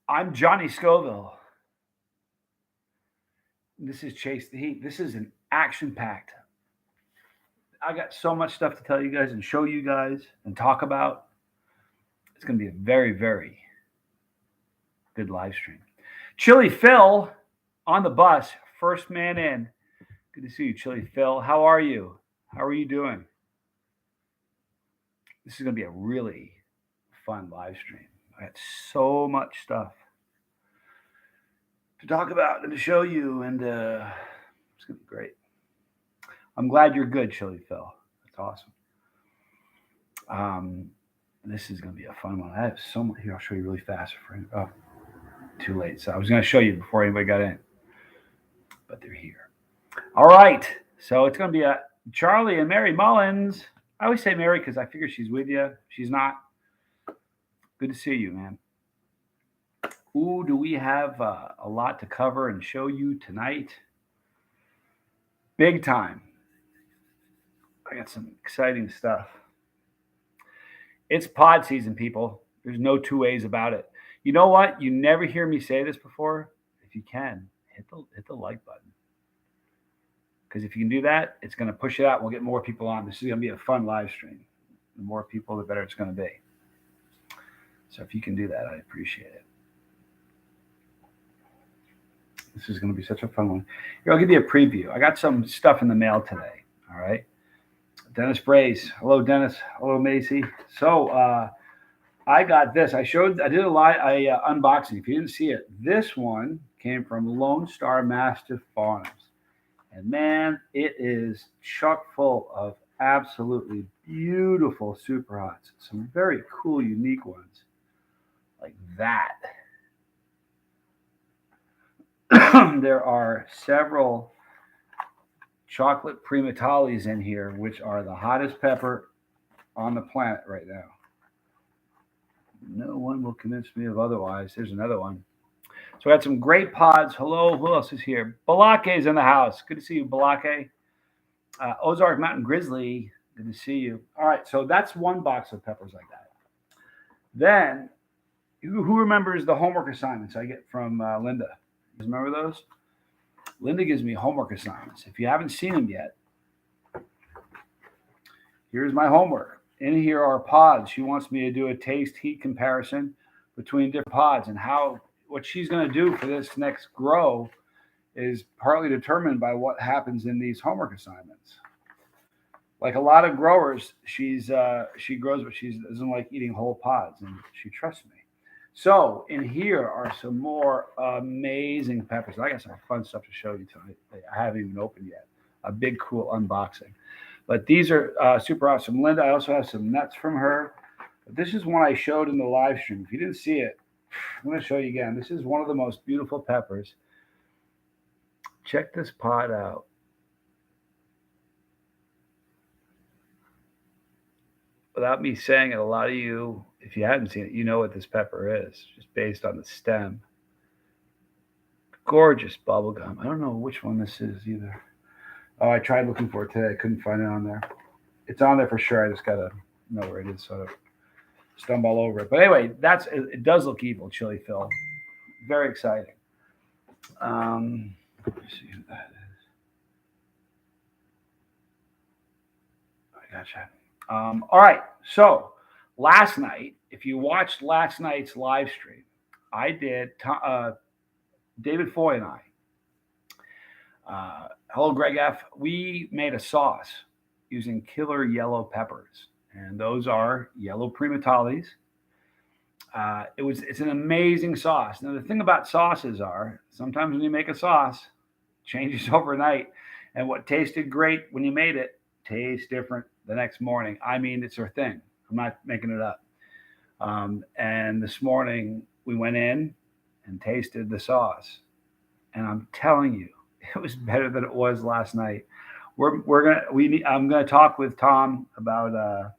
I'm Johnny Scoville. This is Chase the Heat. This is an action packed. I got so much stuff to tell you guys and show you guys and talk about. It's going to be a very, very good live stream. Chili Phil on the bus, first man in. Good to see you, Chili Phil. How are you? How are you doing? This is going to be a really fun live stream. I got so much stuff to talk about and to show you, and it's going to be great. I'm glad you're good, Chili Phil. That's awesome. This is going to be a fun one. I have so much here. I'll show you really fast. Oh, too late. So I was going to show you before anybody got in, but they're here. All right. So it's going to be a Charlie and Mary Mullins. I always say Mary because I figure she's with you. She's not. Good to see you, man. Ooh, do we have a lot to cover and show you tonight? Big time. I got some exciting stuff. It's pod season, people. There's no two ways about it. You know what? You never hear me say this before. If you can, hit the like button. Because if you can do that, it's going to push it out. We'll get more people on. This is going to be a fun live stream. The more people, the better it's going to be. So if you can do that, I appreciate it. This is going to be such a fun one. Here, I'll give you a preview. I got some stuff in the mail today. All right. Dennis Brace. Hello, Dennis. Hello, Macy. So I got this. I did a live unboxing. If you didn't see it, this one came from Lone Star Mastiff Farms. And man, it is chock full of absolutely beautiful super hots. Some very cool, unique ones. Like that. There are several chocolate primatalis in here, which are the hottest pepper on the planet right now. No one will convince me of otherwise. There's another one. So I got some great pods. Hello, who else is here? Balake is in the house. Good to see you, Balake. Ozark Mountain Grizzly. Good to see you. All right, so that's one box of peppers like that. Then, who remembers the homework assignments I get from Linda? You guys remember those? Linda gives me homework assignments. If you haven't seen them yet, here's my homework. In here are pods. She wants me to do a taste heat comparison between different pods, and what she's going to do for this next grow is partly determined by what happens in these homework assignments. Like a lot of growers, she grows, but she doesn't like eating whole pods, and she trusts me. So in here are some more amazing peppers. I got some fun stuff to show you tonight. I haven't even opened yet. A big, cool unboxing. But these are super awesome. Linda, I also have some nuts from her. But this is one I showed in the live stream. If you didn't see it, I'm going to show you again. This is one of the most beautiful peppers. Check this pod out. Without me saying it, a lot of you, if you haven't seen it, you know what this pepper is, just based on the stem. Gorgeous bubble gum. I don't know which one this is either. Oh, I tried looking for it today. I couldn't find it on there. It's on there for sure. I just got to know where it is so I don't stumble all over it. But anyway, it does look evil, Chili Phil. Very exciting. Let me see who that is. I gotcha. All right. So last night, if you watched last night's live stream, I did, David Foy and I, hello, Greg F. We made a sauce using killer yellow peppers. And those are yellow primatalis. It's an amazing sauce. Now, the thing about sauces are sometimes when you make a sauce, it changes overnight. And what tasted great when you made it tastes different the next morning. I mean, it's their thing. I'm not making it up. And this morning we went in and tasted the sauce. And I'm telling you, it was better than it was last night. I'm gonna talk with Tom about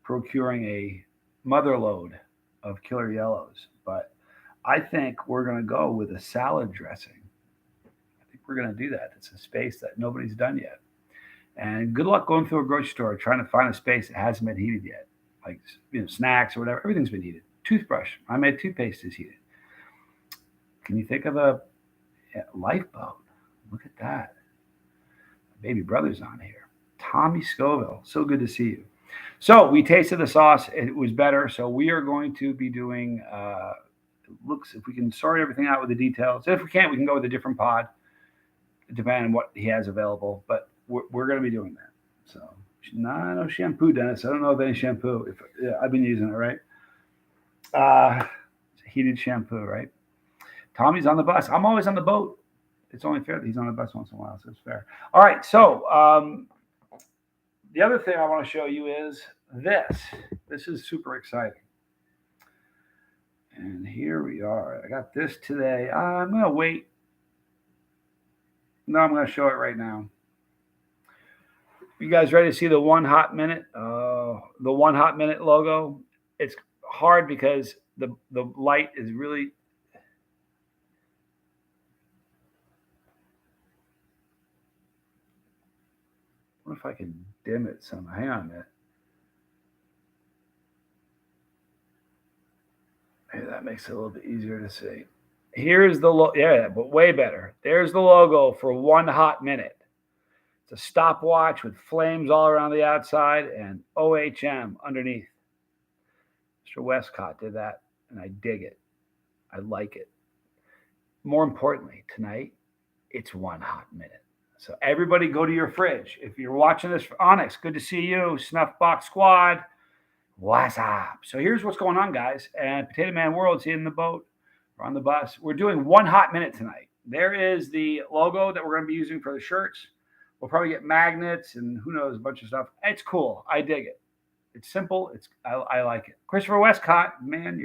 procuring a mother load of killer yellows, but I think we're gonna go with a salad dressing. I think we're gonna do that. It's a space that nobody's done yet. And good luck going through a grocery store trying to find a space that hasn't been heated yet, like snacks or whatever. Everything's been heated. toothbrush. I made toothpaste is heated. Can you think of a lifeboat? Look at that. Baby brother's on here. Tommy Scoville, so good to see you. So we tasted the sauce; it was better. So we are going to be doing. Looks if we can sort everything out with the details. If we can't, we can go with a different pod, depending on what he has available. But we're going to be doing that. So no shampoo, Dennis. I don't know of any shampoo. I've been using it, right? Heated shampoo, right? Tommy's on the bus. I'm always on the boat. It's only fair that he's on the bus once in a while, so it's fair. All right, so the other thing I want to show you is this. This is super exciting. And here we are. I got this today. I'm going to wait. No, I'm going to show it right now. You guys ready to see the 1 hot minute? The 1 hot minute logo? It's hard because the light is really... What if I can dim it somehow? Hang on a minute. Maybe that makes it a little bit easier to see. Here's the logo. Yeah, but way better. There's the logo for 1 hot minute. It's a stopwatch with flames all around the outside and OHM underneath. Mr. Westcott did that, and I dig it. I like it. More importantly, tonight, it's 1 hot minute. So everybody go to your fridge. If you're watching this for Onyx, good to see you. Snuffbox Squad, what's up? So here's what's going on, guys. And Potato Man World's in the boat. We're on the bus. We're doing 1 hot minute tonight. There is the logo that we're going to be using for the shirts. We'll probably get magnets and who knows, a bunch of stuff. It's cool. I dig it. It's simple. I like it. Christopher Westcott, man,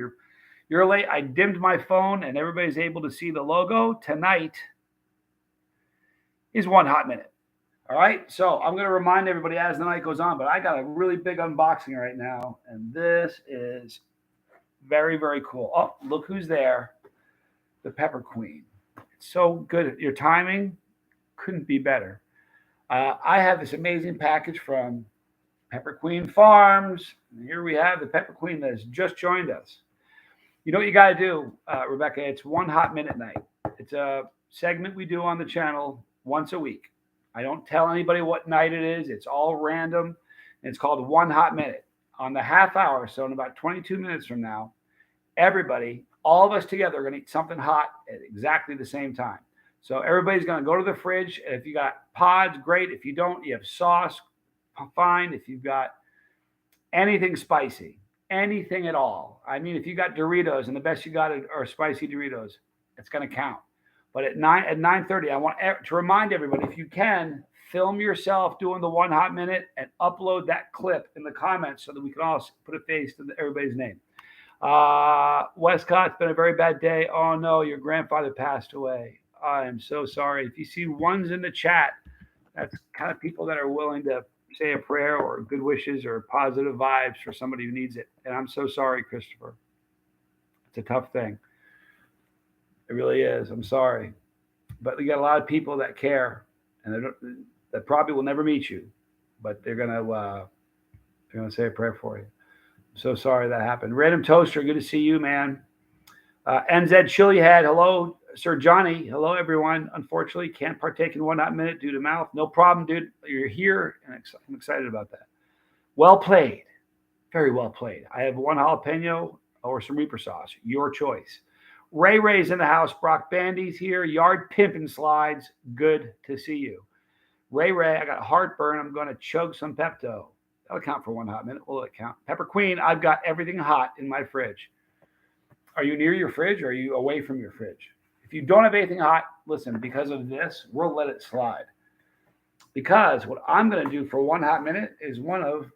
you're late. I dimmed my phone and everybody's able to see the logo. Tonight is 1 hot minute. All right. So I'm going to remind everybody as the night goes on, but I got a really big unboxing right now. And this is very, very cool. Oh, look who's there. The Pepper Queen. It's so good. Your timing couldn't be better. I have this amazing package from Pepper Queen Farms. And here we have the Pepper Queen that has just joined us. You know what you got to do, Rebecca? It's 1 hot minute night. It's a segment we do on the channel once a week. I don't tell anybody what night it is. It's all random. It's called 1 hot minute. On the half hour, so in about 22 minutes from now, everybody, all of us together, are going to eat something hot at exactly the same time. So everybody's going to go to the fridge. And if you got pods, great. If you don't, you have sauce, fine. If you've got anything spicy, anything at all. I mean, if you got Doritos and the best you got are spicy Doritos, it's going to count. But at 9:30, I want to remind everybody, if you can, film yourself doing the 1 hot minute and upload that clip in the comments so that we can all put a face to everybody's name. Westcott, it's been a very bad day. Oh, no, your grandfather passed away. I am so sorry. If you see ones in the chat, that's kind of people that are willing to say a prayer or good wishes or positive vibes for somebody who needs it. And I'm so sorry, Christopher. It's a tough thing. It really is. I'm sorry. But we got a lot of people that care and that probably will never meet you, but they're gonna say a prayer for you. I'm so sorry that happened. Random Toaster, good to see you, man. NZ Chili Head, hello. Sir Johnny, hello, everyone. Unfortunately, can't partake in 1 hot minute due to mouth. No problem, dude. You're here, and I'm excited about that. Well played. Very well played. I have 1 jalapeno or some Reaper sauce. Your choice. Ray's in the house. Brock Bandy's here. Yard Pimpin' Slides. Good to see you. Ray, I got heartburn. I'm going to chug some Pepto. That'll count for 1 hot minute. Will it count? Pepper Queen, I've got everything hot in my fridge. Are you near your fridge or are you away from your fridge? If you don't have anything hot, listen, because of this, we'll let it slide. Because what I'm going to do for 1 hot minute is one of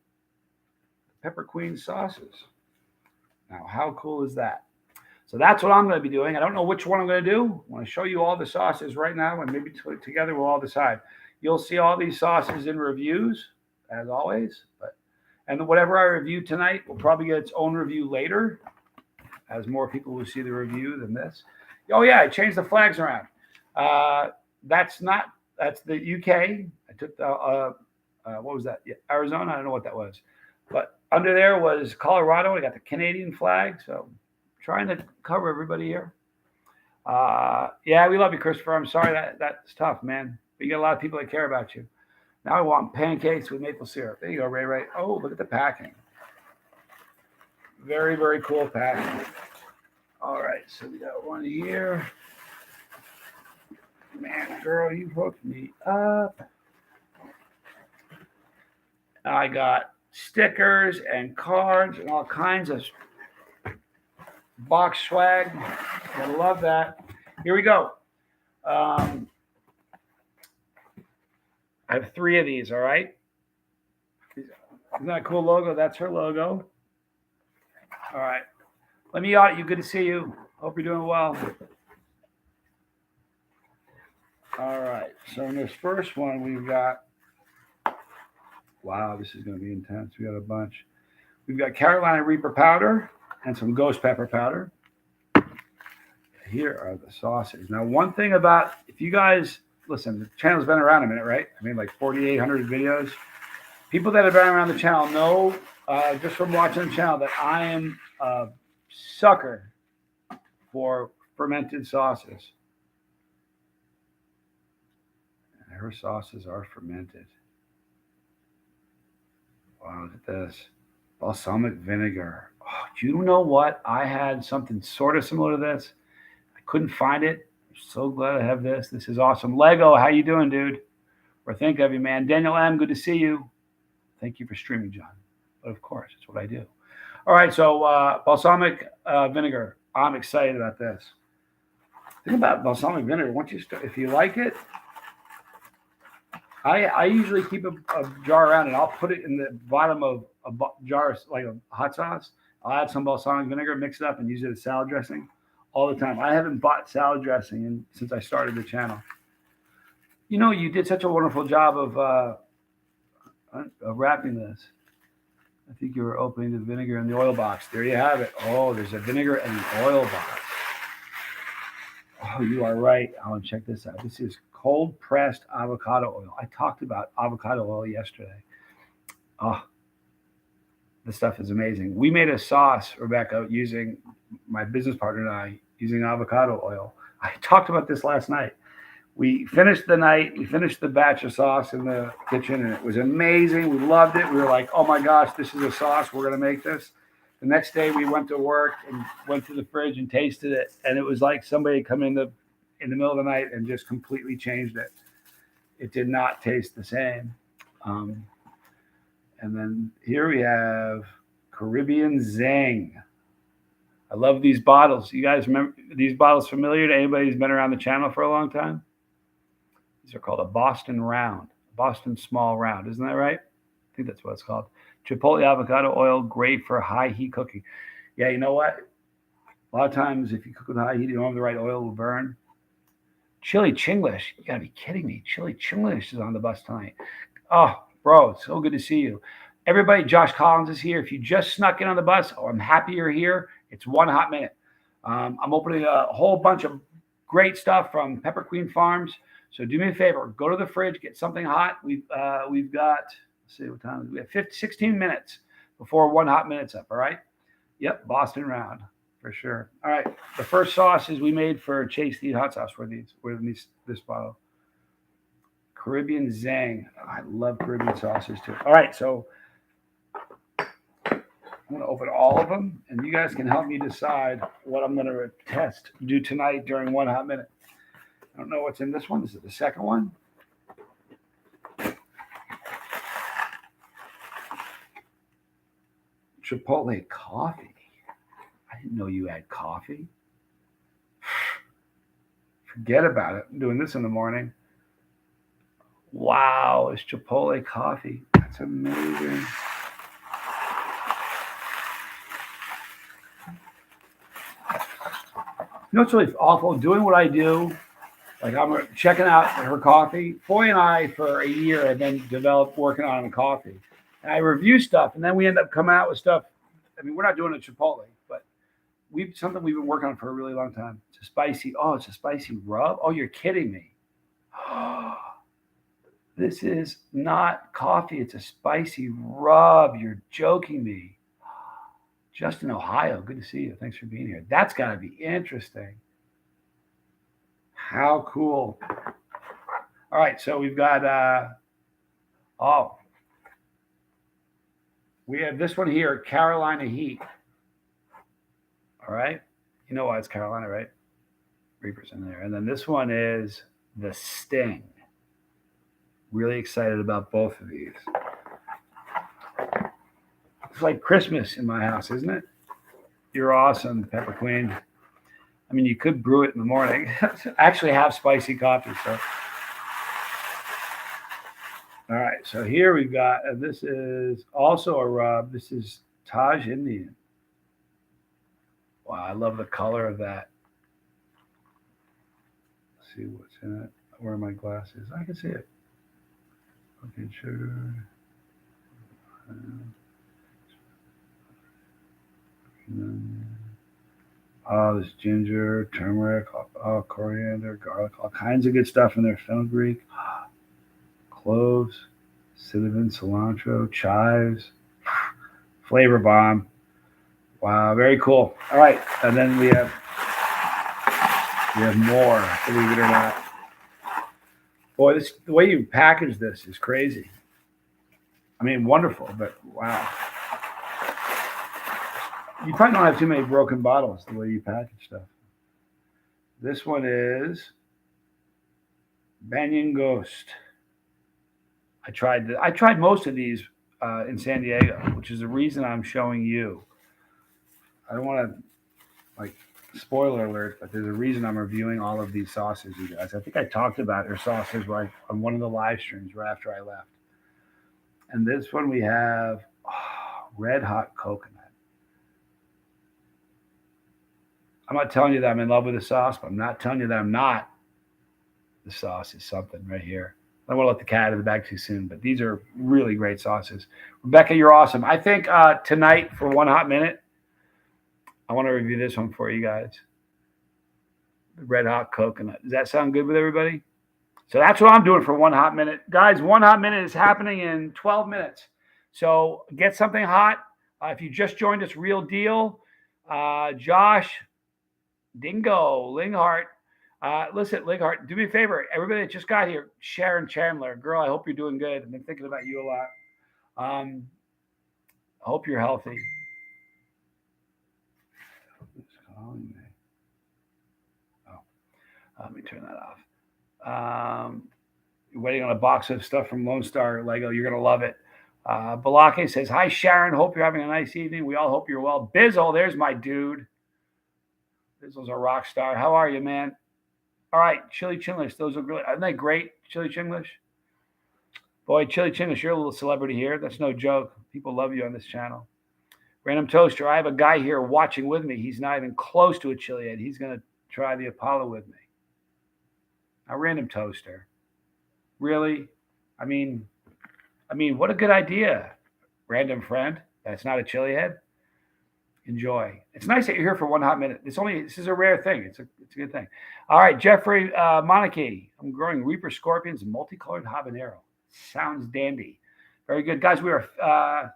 Pepper Queen sauces. Now, how cool is that? So that's what I'm going to be doing. I don't know which one I'm going to do. I want to show you all the sauces right now, and maybe together we'll all decide. You'll see all these sauces in reviews, as always. And whatever I review tonight will probably get its own review later, as more people will see the review than this. Oh, yeah, I changed the flags around. That's the UK. I took the, what was that? Yeah, Arizona? I don't know what that was. But Under there was Colorado. I got the Canadian flag. So trying to cover everybody here. Yeah, we love you, Christopher. I'm sorry that's tough, man. But you got a lot of people that care about you. Now I want pancakes with maple syrup. There you go, Ray Ray. Oh, look at the packing. Very, very cool packing. All right, so we got one here. Man, girl, you hooked me up. I got stickers and cards and all kinds of box swag. I love that. Here we go. I have 3 of these, all right? Isn't that a cool logo? That's her logo. All right. Let me out. You good to see you. Hope you're doing well. All right. So in this first one, we've got, wow, this is going to be intense. We got a bunch. We've got Carolina Reaper powder and some ghost pepper powder. Here are the sauces. Now, one thing about, if you guys, listen, the channel's been around a minute, right? I mean, like 4,800 videos. People that have been around the channel know, just from watching the channel, that I am a sucker for fermented sauces. And her sauces are fermented. Wow, look at this. Balsamic vinegar. Oh, you know what? I had something sort of similar to this. I couldn't find it. I'm so glad I have this. This is awesome. Lego, how you doing, dude? We're thinking of you, man. Daniel M., good to see you. Thank you for streaming, John. But of course, it's what I do. All right, so balsamic vinegar. I'm excited about this. The thing about balsamic vinegar, once you start, if you like it, I usually keep a jar around and I'll put it in the bottom of a jar, like a hot sauce. I'll add some balsamic vinegar, mix it up, and use it as salad dressing all the time. I haven't bought salad dressing since I started the channel. You know, you did such a wonderful job of wrapping this. I think you were opening the vinegar in the oil box. There you have it. Oh, there's a vinegar and an oil box. Oh, you are right. I want to check this out. This is cold pressed avocado oil. I talked about avocado oil yesterday. Oh, this stuff is amazing. We made a sauce, Rebecca, using my business partner and I, using avocado oil. I talked about this last night. We finished the batch of sauce in the kitchen, and it was amazing. We loved it. We were like, oh my gosh, this is a sauce. We're going to make this. The next day we went to work and went to the fridge and tasted it. And it was like somebody come in the middle of the night and just completely changed it. It did not taste the same. And then here we have Caribbean Zang. I love these bottles. You guys remember these bottles familiar to anybody who's been around the channel for a long time? These are called a Boston Round, Boston Small Round. Isn't that right? I think that's what it's called. Chipotle avocado oil, great for high heat cooking. Yeah, you know what? A lot of times if you cook with high heat, you don't have the right oil, will burn. Chili Chinglish. You got to be kidding me. Chili Chinglish is on the bus tonight. Oh, bro, it's so good to see you. Everybody, Josh Collins is here. If you just snuck in on the bus, I'm happy you're here. It's one hot minute. I'm opening a whole bunch of great stuff from Pepper Queen Farms. So do me a favor, go to the fridge, get something hot. We've got, let's see what time, we have 16 minutes before one hot minute's up, all right? Yep, Boston Round, for sure. All right, the first sauces we made for Chase the Hot Sauce were this bottle. Caribbean Zang. I love Caribbean sauces too. All right, so I'm going to open all of them, and you guys can help me decide what I'm going to do tonight during one hot minute. I don't know what's in this one. Is it the second one? Chipotle coffee. I didn't know you had coffee. Forget about it. I'm doing this in the morning. Wow, it's Chipotle coffee. That's amazing. You know what's really awful? Doing what I do. Like I'm checking out her coffee. Foy and I, for a year, have been working on the coffee. And I review stuff, and then we end up coming out with stuff. I mean, we're not doing a Chipotle, but something we've been working on for a really long time. It's a spicy rub. Oh, you're kidding me. This is not coffee. It's a spicy rub. You're joking me. Justin, Ohio. Good to see you. Thanks for being here. That's got to be interesting. How cool. All right. So we've got, oh, we have this one here, Carolina Heat. All right. You know why it's Carolina, right? Reapers in there. And then this one is the Sting. Really excited about both of these. It's like Christmas in my house, isn't it? You're awesome, Pepper Queen. I mean, you could brew it in the morning. Actually have spicy coffee. So, all right. So here we've got, this is also a rub. This is Taj Indian. Wow, I love the color of that. Let's see what's in it. Where are my glasses? I can see it. Okay, sugar. Oh, there's ginger, turmeric, coriander, garlic, all kinds of good stuff in there. Fenugreek, cloves, cinnamon, cilantro, chives, flavor bomb. Wow, very cool. All right, and then we have more, believe it or not. Boy, the way you package this is crazy. I mean, wonderful, but wow. You probably don't have too many broken bottles the way you package stuff. This one is Banyan Ghost. I tried most of these in San Diego, which is the reason I'm showing you. I don't want to, like, spoiler alert, but there's a reason I'm reviewing all of these sauces, you guys. I think I talked about their sauces right on one of the live streams right after I left. And this one we have red hot coconut. I'm not telling you that I'm in love with the sauce, but I'm not telling you that I'm not. The sauce is something right here. I don't want to let the cat out of the bag too soon, but these are really great sauces. Rebecca, you're awesome. I think tonight for 1 hot minute, I want to review this one for you guys. The red hot coconut. Does that sound good with everybody? So that's what I'm doing for 1 hot minute. Guys, 1 hot minute is happening in 12 minutes. So get something hot. If you just joined us, real deal. Josh, Dingo, Linghart. Listen, Linghart, do me a favor. Everybody that just got here, Sharon Chandler, girl, I hope you're doing good. I've been thinking about you a lot. I hope you're healthy. Who's calling me? Oh, let me turn that off. You're waiting on a box of stuff from Lone Star Lego. You're going to love it. Balake says, hi, Sharon. Hope you're having a nice evening. We all hope you're well. Bizzle, there's my dude. Bizzle's a rock star. How are you, man? All right, Chili Chinglish. Those are really, aren't they great, Chili Chinglish? Boy, Chili Chinglish, you're a little celebrity here. That's no joke. People love you on this channel. Random Toaster, I have a guy here watching with me. He's not even close to a chili yet. He's going to try the Apollo with me. Now, Random Toaster. Really? I mean, what a good idea, random friend. That's not a chili head. Enjoy. It's nice that you're here for 1 hot minute. This is a rare thing. It's a good thing. All right, Jeffrey Monarchy. I'm growing Reaper Scorpions and multicolored habanero. Sounds dandy. Very good, guys. We are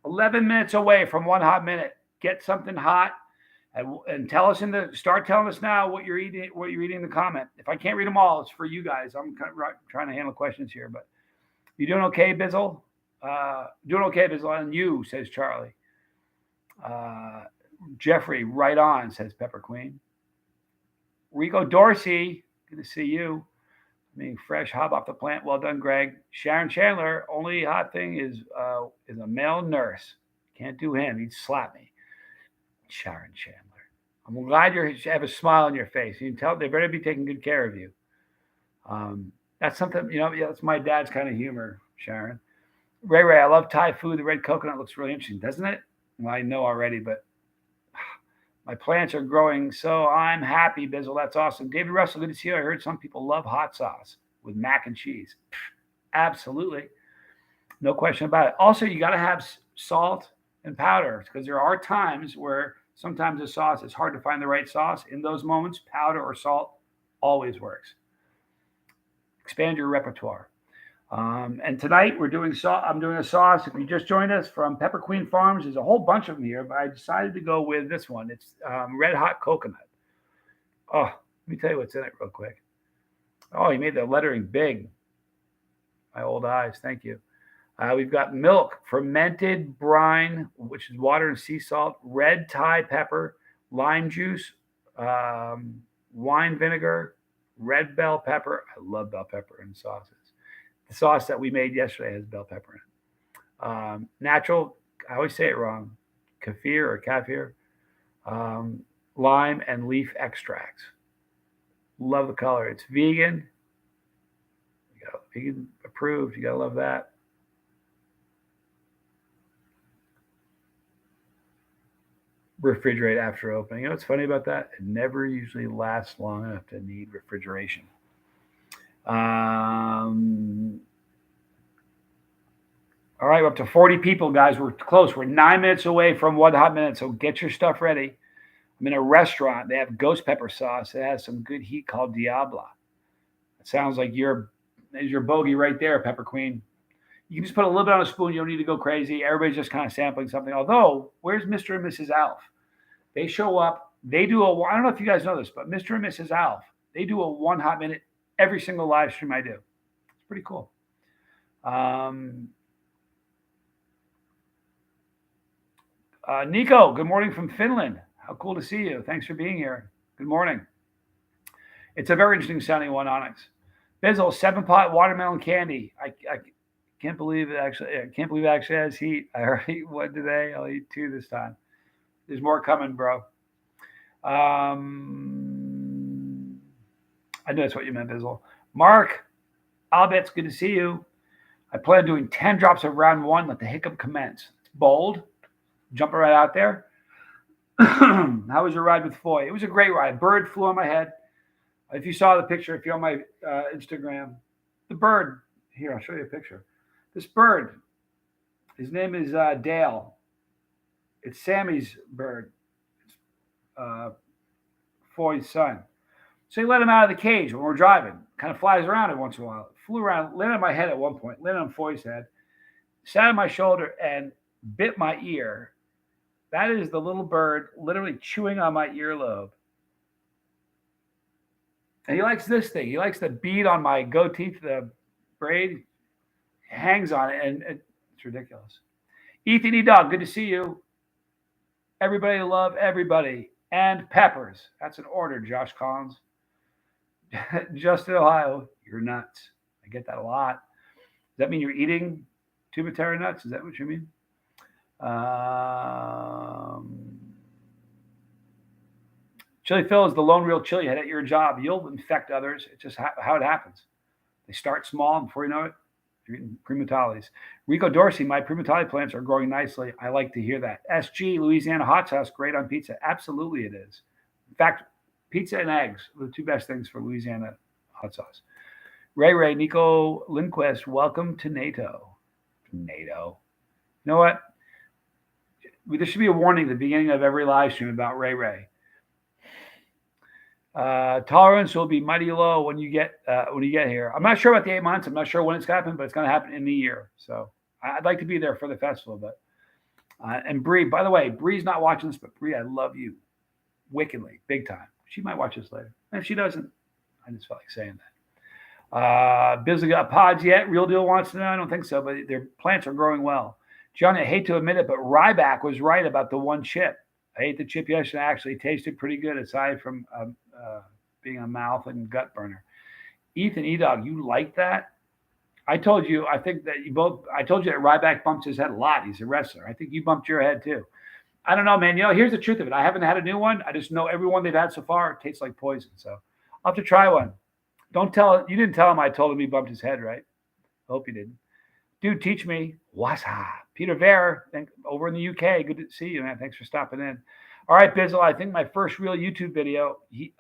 11 minutes away from 1 hot minute. Get something hot and tell us start telling us now what you're eating. What you're eating in the comment. If I can't read them all, it's for you guys. I'm kind of trying to handle questions here, but you doing okay, Bizzle? Doing okay, Bizzle, and you, says Charlie. Jeffrey, right on, says Pepper Queen. Rico Dorsey, good to see you. Being fresh, hot off the plant. Well done, Greg. Sharon Chandler, only hot thing is a male nurse. Can't do him. He'd slap me. Sharon Chandler. I'm glad you have a smile on your face. You can tell they better be taking good care of you. That's something, that's my dad's kind of humor, Sharon. Ray, I love Thai food. The red coconut looks really interesting, doesn't it? Well, I know already, but my plants are growing, so I'm happy, Bizzle. That's awesome. David Russell, good to see you. I heard some people love hot sauce with mac and cheese. Absolutely. No question about it. Also, you got to have salt and powder because there are times where sometimes the sauce, it's hard to find the right sauce. In those moments, powder or salt always works. Expand your repertoire. And tonight we're doing I'm doing a sauce. If you just joined us from Pepper Queen Farms, there's a whole bunch of them here, but I decided to go with this one. It's red hot coconut. Oh, let me tell you what's in it real quick. Oh, he made the lettering big. My old eyes. Thank you. We've got milk, fermented brine, which is water and sea salt, red Thai pepper, lime juice, wine vinegar, red bell pepper. I love bell pepper in sauces. The sauce that we made yesterday has bell pepper in it. Natural, I always say it wrong, kaffir, lime and leaf extracts. Love the color. It's vegan. Vegan approved. You gotta love that. Refrigerate after opening. You know what's funny about that? It never usually lasts long enough to need refrigeration. All right, we're up to 40 people, guys. We're close. We're 9 minutes away from 1 hot minute, so get your stuff ready. I'm in a restaurant. They have ghost pepper sauce. It has some good heat called Diabla. It sounds like there's your bogey right there, Pepper Queen. You can just put a little bit on a spoon. You don't need to go crazy. Everybody's just kind of sampling something. Although, where's Mr. and Mrs. Alf? They show up. They do I don't know if you guys know this, but Mr. and Mrs. Alf, they do a 1 hot minute every single live stream I do. It's pretty cool. Nico, good morning from Finland. How cool to see you. Thanks for being here. Good morning. It's a very interesting sounding one, Onyx. Bizzle, 7-pot watermelon candy. I can't believe it actually. I can't believe it actually has heat. I already ate one today. I'll eat 2 this time. There's more coming, bro. I know that's what you meant, Bizzle. Mark, Albert, it's good to see you. I plan on doing 10 drops of round 1. Let the hiccup commence. It's bold. Jumping right out there. How was your ride with Foy? It was a great ride. A bird flew on my head. If you saw the picture, if you're on my Instagram, the bird, here, I'll show you a picture. This bird, his name is Dale. It's Sammy's bird. It's Foy's son. So he let him out of the cage when we're driving. Kind of flies around every once in a while. Flew around, landed on my head at one point, landed on Foy's head, sat on my shoulder and bit my ear. That is the little bird literally chewing on my earlobe. And he likes this thing. He likes the bead on my goatee, the braid. Hangs on it, and it's ridiculous. Ethan E. Dog, good to see you. Everybody love everybody. And peppers. That's an order, Josh Collins. Justin, Ohio, you're nuts. I get that a lot. Does that mean you're eating tubatera nuts? Is that what you mean? Chili Phil is the lone real chili head at your job. You'll infect others. It's just how it happens. They start small, and before you know it, you're eating primatalis. Rico Dorsey, my primatali plants are growing nicely. I like to hear that. SG, Louisiana hot sauce, great on pizza. Absolutely it is. In fact, pizza and eggs are the 2 best things for Louisiana hot sauce. Ray, Nico Lindquist, welcome to NATO. NATO. You know what? There should be a warning at the beginning of every live stream about Ray. Tolerance will be mighty low when you get here. I'm not sure about the 8 months. I'm not sure when it's going to happen, but it's going to happen in the year. So I'd like to be there for the festival. But and Bree, by the way, Bree's not watching this, but Bree, I love you wickedly, big time. She might watch this later. And if she doesn't, I just felt like saying that. Bizzle got pods yet? Real Deal wants to know. I don't think so, but their plants are growing well. John, I hate to admit it, but Ryback was right about the one chip. I ate the chip yesterday. Actually tasted pretty good, aside from being a mouth and gut burner. Ethan E-Dog, you like that? I told you, I think that I told you that Ryback bumps his head a lot. He's a wrestler. I think you bumped your head too. I don't know, man. You know, here's the truth of it. I haven't had a new one. I just know every one they've had so far tastes like poison. So I'll have to try one. You didn't tell him I told him he bumped his head, right? I hope you didn't. Dude, teach me. Wasa. Peter Ver, over in the UK. Good to see you, man. Thanks for stopping in. All right, Bizzle, I think my first real YouTube video, I'm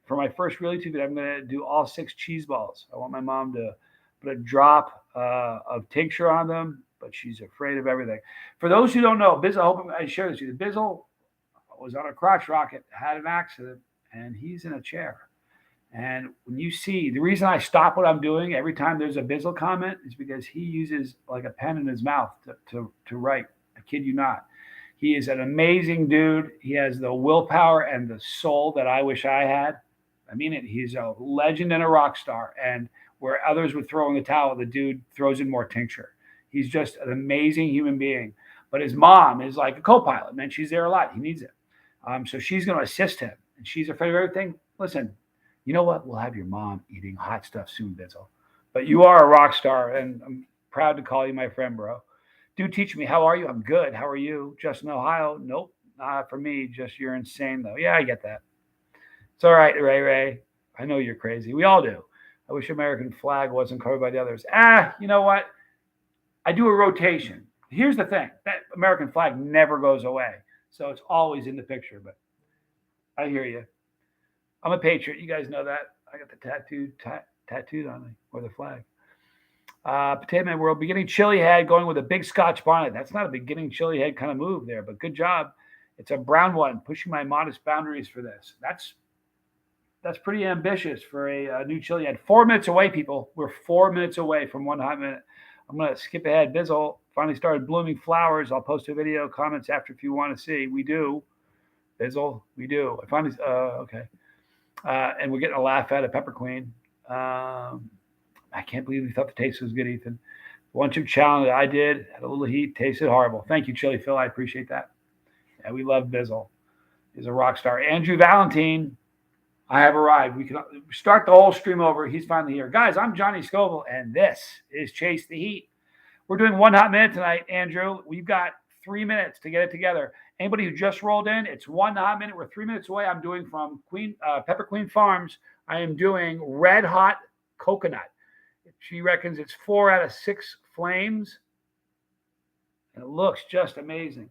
going to do all 6 cheese balls. I want my mom to put a drop of tincture on them, but she's afraid of everything. For those who don't know, Bizzle, I hope I share this with you. Bizzle was on a crotch rocket, had an accident, and he's in a chair. And when you see the reason I stop what I'm doing every time there's a Bizzle comment is because he uses like a pen in his mouth to write. I kid you not. He is an amazing dude. He has the willpower and the soul that I wish I had. I mean it. He's a legend and a rock star. And where others would throw in the towel, the dude throws in more tincture. He's just an amazing human being. But his mom is like a co-pilot, man. She's there a lot. He needs it. So she's going to assist him. And she's afraid of everything. Listen, you know what? We'll have your mom eating hot stuff soon, Bizzle. But you are a rock star, and I'm proud to call you my friend, bro. Do teach me. How are you? I'm good. How are you? Just in Ohio? Nope. Not for me. Just you're insane, though. Yeah, I get that. It's all right, Ray Ray. I know you're crazy. We all do. I wish American flag wasn't covered by the others. You know what? I do a rotation. Here's the thing. That American flag never goes away. So it's always in the picture. But I hear you. I'm a patriot. You guys know that. I got the tattooed on me, or the flag. Potato Man World, beginning chili head going with a big Scotch bonnet. That's not a beginning chili head kind of move there, but good job. It's a brown one, pushing my modest boundaries for this. That's pretty ambitious for a new chili head. 4 minutes away, people. We're 4 minutes away from 1 hot minute. I'm going to skip ahead. Bizzle finally started blooming flowers. I'll post a video comments after if you want to see. We do. Bizzle, we do. I finally, okay. And we're getting a laugh out of Pepper Queen. I can't believe you thought the taste was good, Ethan. One chip challenge that I did had a little heat, tasted horrible. Thank you, Chili Phil. I appreciate that. Yeah, we love Bizzle. He's a rock star. Andrew Valentine, I have arrived. We can start the whole stream over. He's finally here. Guys, I'm Johnny Scoville, and this is Chase the Heat. We're doing 1 hot minute tonight, Andrew. We've got 3 minutes to get it together. Anybody who just rolled in, it's 1 hot minute. We're 3 minutes away. I'm doing from Pepper Queen Farms. I am doing red hot coconut. She reckons it's 4 out of 6 flames. And it looks just amazing.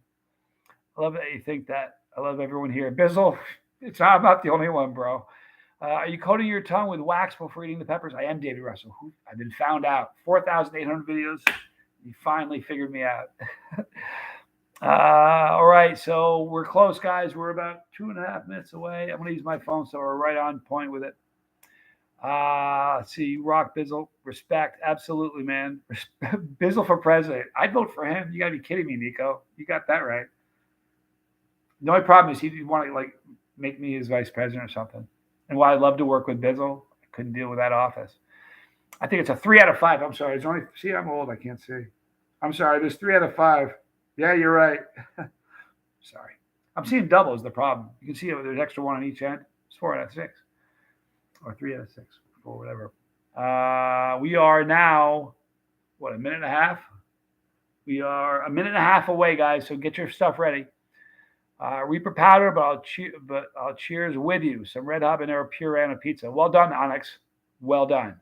I love that you think that. I love everyone here. Bizzle, it's not about the only one, bro. Are you coating your tongue with wax before eating the peppers? I am David Russell. I've been found out. 4,800 videos. You finally figured me out. All right, so we're close, guys. We're about 2.5 minutes away. I'm going to use my phone, so we're right on point with it. Let's see, rock Bizzle, respect, absolutely, man. Bizzle for president. I'd vote for him. You got to be kidding me, Nico. You got that right. The only problem is he'd want to like make me his vice president or something. And while I love to work with Bizzle, I couldn't deal with that office. I think it's a 3 out of 5. I'm sorry. There's only see, I'm old. I can't see. I'm sorry. There's 3 out of 5. Yeah, you're right. Sorry. I'm seeing double is the problem. You can see there's an extra 1 on each end. It's 4 out of 6. Or 3 out of 6. 4, whatever. We are now, what, a minute and a half? We are a minute and a half away, guys, so get your stuff ready. Reaper powder, but I'll cheers with you. Some red habanero puree on a pizza. Well done, Onyx. Well done.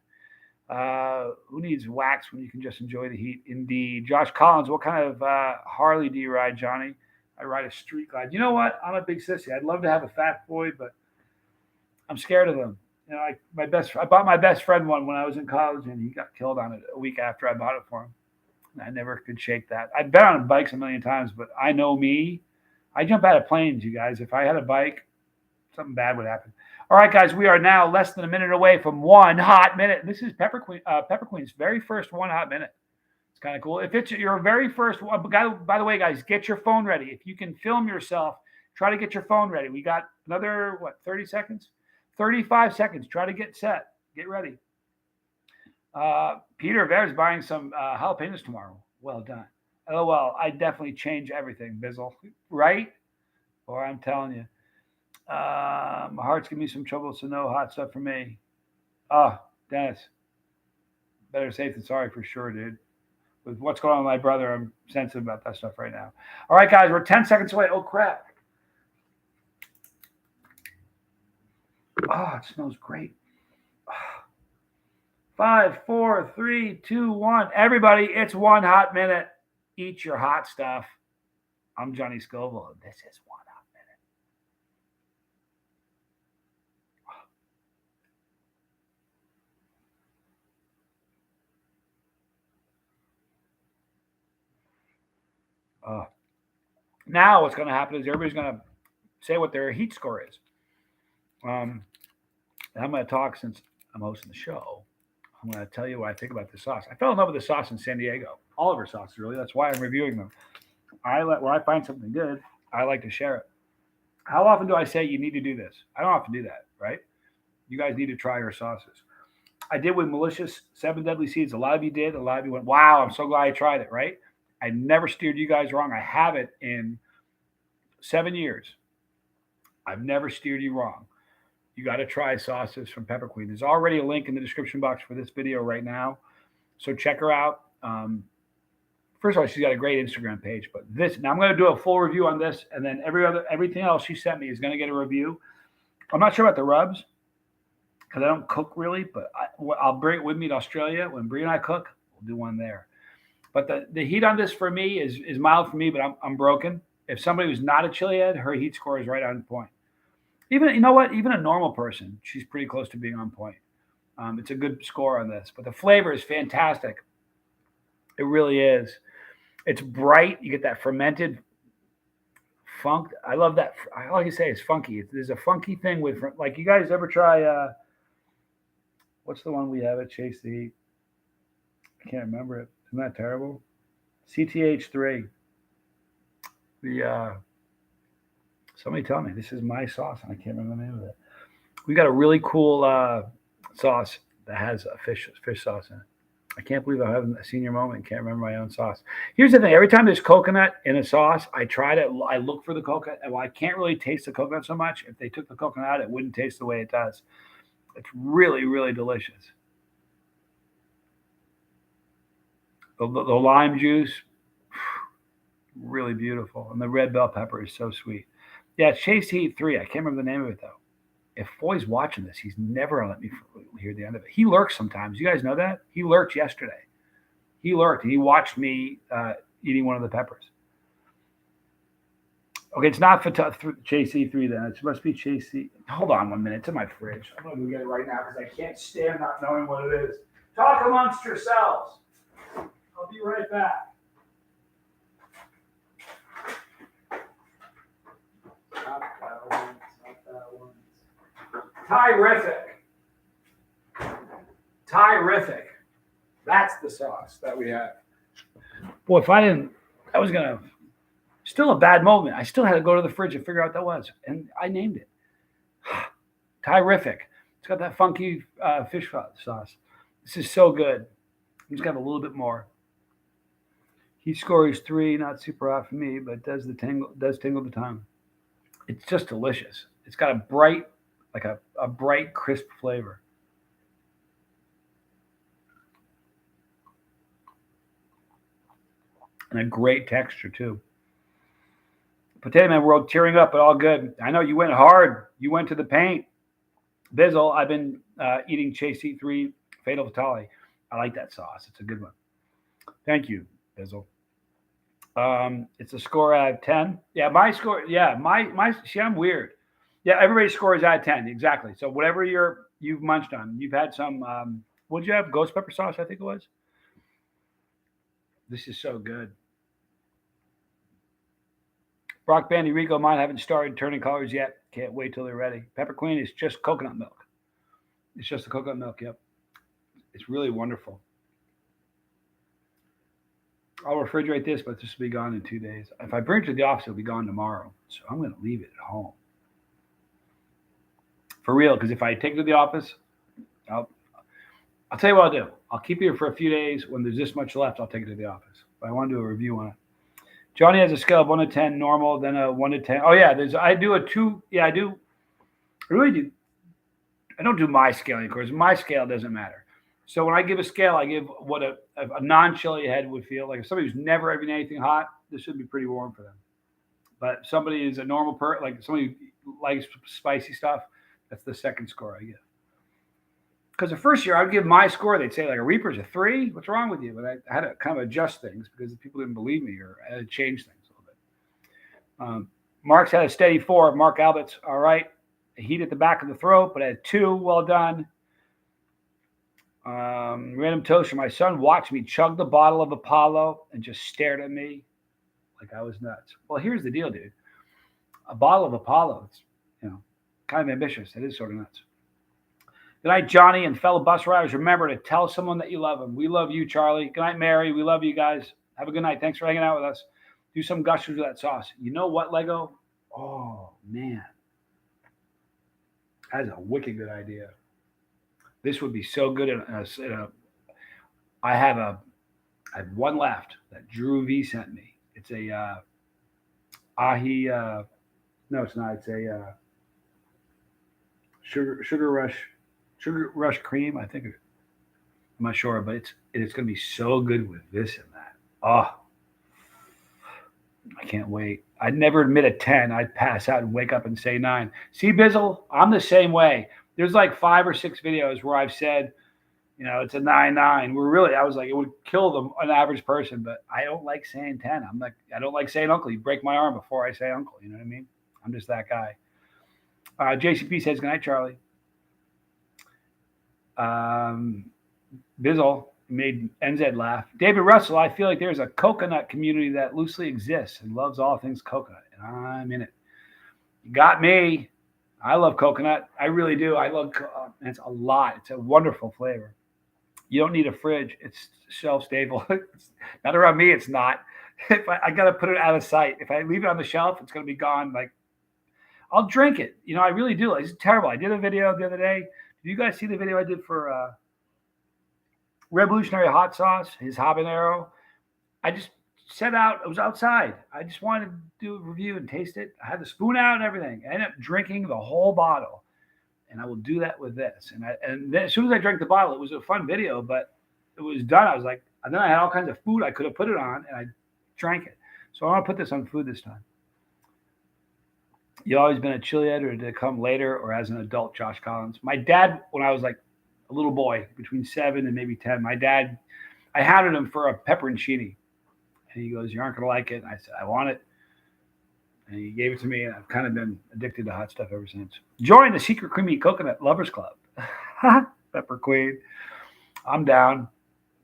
Who needs wax when you can just enjoy the heat? Indeed. Josh Collins, what kind of Harley do you ride, Johnny? I ride a street glide. You know what? I'm a big sissy. I'd love to have a fat boy, but I'm scared of them. You know, I bought my best friend one when I was in college, and he got killed on it a week after I bought it for him. And I never could shake that. I've been on bikes a million times, but I know me. I jump out of planes, you guys. If I had a bike, something bad would happen. All right, guys, we are now less than a minute away from 1 hot minute. This is Pepper Queen's very first 1 hot minute. It's kind of cool. If it's your very first one, by the way, guys, get your phone ready. If you can film yourself, try to get your phone ready. We got another, 30 seconds? 35 seconds. Try to get set. Get ready. Peter Ver's buying some jalapenos tomorrow. Well done. LOL, I definitely change everything, Bizzle. Right? Or I'm telling you. My heart's giving me some trouble, so no hot stuff for me. Dennis. Better safe than sorry for sure, dude. With what's going on with my brother, I'm sensitive about that stuff right now. All right, guys, we're 10 seconds away. Oh, crap. It smells great. 5, 4, 3, 2, 1. Everybody, it's 1 hot minute. Eat your hot stuff. I'm Johnny Scoville. This is 1 hot minute. Now what's going to happen is everybody's going to say what their heat score is. And I'm going to talk since I'm hosting the show. I'm going to tell you what I think about the sauce. I fell in love with the sauce in San Diego. All of her sauces, really. That's why I'm reviewing them. When I find something good, I like to share it. How often do I say you need to do this? I don't often do that, right? You guys need to try her sauces. I did with malicious 7 deadly seeds. A lot of you did. A lot of you went, wow, I'm so glad I tried it, right? I never steered you guys wrong. I have it in 7 years. I've never steered you wrong. You got to try sauces from Pepper Queen. There's already a link in the description box for this video right now. So check her out. First of all, she's got a great Instagram page, but now I'm going to do a full review on this, and then everything else she sent me is going to get a review. I'm not sure about the rubs because I don't cook really, but I'll bring it with me to Australia. When Bree and I cook, we'll do one there. But the heat on this for me is mild for me, but I'm broken. If somebody who's not a chili head, her heat score is right on point. Even, you know what? Even a normal person, she's pretty close to being on point. It's a good score on this, but the flavor is fantastic. It really is. It's bright. You get that fermented funk. I love that. I like to say it's funky. There's a funky thing with, like, you guys ever try, what's the one we have at Chase the Heat? I can't remember it. Isn't that terrible? CTH3. Somebody tell me, this is my sauce, and I can't remember the name of it. We got a really cool sauce that has a fish sauce in it. I can't believe I haven't a senior moment and can't remember my own sauce. Here's the thing. Every time there's coconut in a sauce, I look for the coconut. And while I can't really taste the coconut so much, if they took the coconut out, it wouldn't taste the way it does. It's really, really delicious. The lime juice, really beautiful. And the red bell pepper is so sweet. Yeah, it's Chase Heat 3. I can't remember the name of it, though. If Foy's watching this, he's never going to let me hear the end of it. He lurks sometimes. You guys know that? He lurked yesterday. He lurked, and he watched me eating one of the peppers. Okay, it's not for Chase E3 then. It must be Chase E. Hold on 1 minute. It's in my fridge. I'm going to go get it right now because I can't stand not knowing what it is. Talk amongst yourselves. I'll be right back. Not that one. Tyrific. That's the sauce that we have. Boy, if I didn't, that was going to, still a bad moment. I still had to go to the fridge and figure out what that was. And I named it. Tyrific. It's got that funky fish sauce. This is so good. I'm just going to have a little bit more. Heat score is 3, not super hot for me, but does tingle the tongue. It's just delicious. It's got a bright, like a bright, crisp flavor. And a great texture, too. Potato Man World tearing up, but all good. I know you went hard. You went to the paint. Bizzle, I've been eating Chase E3 Fatal Fatale. I like that sauce. It's a good one. Thank you, Bizzle. It's a score out of 10. Yeah, my score. Yeah, my. See, I'm weird. Yeah, everybody's score is out of 10. Exactly. So whatever you've munched on, you've had some. What'd you have? Ghost pepper sauce, I think it was. This is so good. Brock Bandy Rico, mine haven't started turning colors yet. Can't wait till they're ready. Pepper Queen is just coconut milk. It's just the coconut milk. Yep. It's really wonderful. I'll refrigerate this, but this will be gone in 2 days. If I bring it to the office, it'll be gone tomorrow. So I'm going to leave it at home. For real, because if I take it to the office, I'll tell you what I'll do. I'll keep it for a few days. When there's this much left, I'll take it to the office. But I want to do a review on it. Johnny has a scale of 1 to 10 normal, then a 1 to 10. Oh, yeah, I do a 2. Yeah, I do. I really do. I don't do my scaling, of course. My scale doesn't matter. So when I give a scale, I give what a non-chili head would feel like. If somebody who's never eaten anything hot, this should be pretty warm for them. But if somebody is a normal person, like somebody who likes spicy stuff, that's the second score I give. Because the first year I'd give my score, they'd say like a Reaper's a 3. What's wrong with you? But I had to kind of adjust things because people didn't believe me, or I had to change things a little bit. Mark's had a steady 4. Mark Albert's all right. A heat at the back of the throat, but had 2. Well done. Random toaster. My son watched me chug the bottle of Apollo and just stared at me like I was nuts. Well, here's the deal, dude. A bottle of Apollo, it's kind of ambitious. It is sort of nuts. Good night, Johnny, and fellow bus riders. Remember to tell someone that you love them. We love you, Charlie. Good night, Mary. We love you guys. Have a good night. Thanks for hanging out with us. Do some gushers with that sauce. You know what, Lego? Oh, man. That is a wicked good idea. This would be so good I have one left that Drew V sent me. It's a ahi. No, it's not. It's a sugar rush cream. I think I'm not sure, but it's going to be so good with this and that. Oh, I can't wait. I'd never admit a 10. I'd pass out and wake up and say 9. See, Bizzle, I'm the same way. There's like 5 or 6 videos where I've said, it's a 9-9. I was like, it would kill an average person, but I don't like saying 10. I don't like saying uncle. You break my arm before I say uncle. You know what I mean? I'm just that guy. JCP says, good night, Charlie. Bizzle made NZ laugh. David Russell, I feel like there's a coconut community that loosely exists and loves all things coconut, and I'm in it. You got me. I love coconut. I really do. I love it's a lot. It's a wonderful flavor. You don't need a fridge. It's shelf stable. Not around me, it's not. If I got to put it out of sight. If I leave it on the shelf, it's going to be gone. Like, I'll drink it. I really do. It's terrible. I did a video the other day. Did you guys see the video I did for Revolutionary Hot Sauce, his habanero? I just set out. I was outside. I just wanted to do a review and taste it. I had the spoon out and everything. I ended up drinking the whole bottle, and I will do that with this. And then as soon as I drank the bottle, it was a fun video, but it was done. I was like, and then I had all kinds of food I could have put it on, and I drank it. So I want to put this on food this time. You always been a chili head, or did it come later or as an adult, Josh Collins? My dad, when I was like a little boy, between 7 and maybe 10, my dad, I hounded him for a pepperoncini. And he goes, you aren't going to like it. And I said, I want it. And he gave it to me, and I've kind of been addicted to hot stuff ever since. Join the Secret Creamy Coconut Lovers Club. Pepper Queen. I'm down.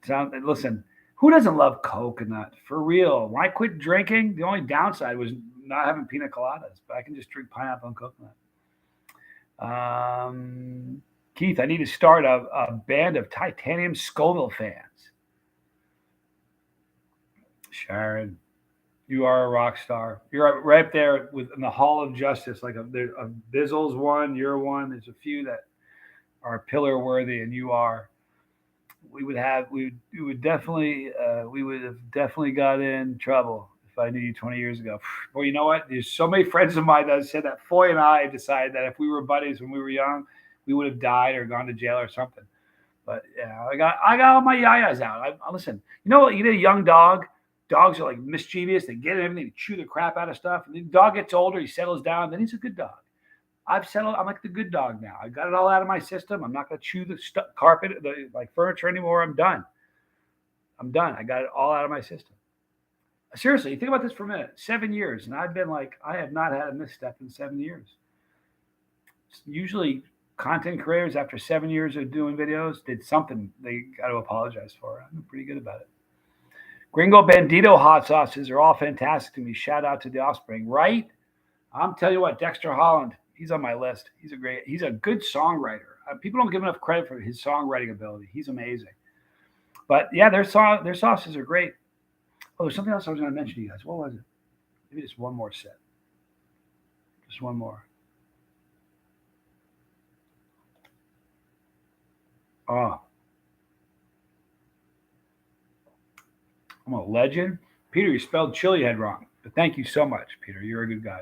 Listen, who doesn't love coconut? For real. When I quit drinking, the only downside was not having pina coladas, but I can just drink pineapple and coconut. Keith, I need to start a band of Titanium Scoville fans. Sharon, you are a rock star. You're right there in the Hall of Justice. Like a Bizzle's one, you're one. There's a few that are pillar worthy, and you are. We would have definitely got in trouble if I knew you 20 years ago. Well, you know what? There's so many friends of mine that said that Foy and I decided that if we were buddies when we were young, we would have died or gone to jail or something. But yeah, I got all my yayas out. I listen. You know what? You get a young dog. Dogs are like mischievous. They get everything, they chew the crap out of stuff. And the dog gets older, he settles down, then he's a good dog. I've settled. I'm like the good dog now. I got it all out of my system. I'm not going to chew the carpet, the furniture anymore. I'm done. I got it all out of my system. Seriously, think about this for a minute. 7 years, and I've been like, I have not had a misstep in 7 years. Usually, content creators after 7 years of doing videos did something they got to apologize for. I'm pretty good about it. Gringo Bandito hot sauces are all fantastic to me. Shout out to the Offspring, right? I'm telling you what, Dexter Holland, he's on my list. He's a good songwriter. People don't give enough credit for his songwriting ability. He's amazing. But yeah, their sauces are great. Oh, there's something else I was going to mention to you guys. What was it? Maybe just one more set. Just one more. Oh. I'm a legend. Peter, you spelled chili head wrong. But thank you so much, Peter. You're a good guy.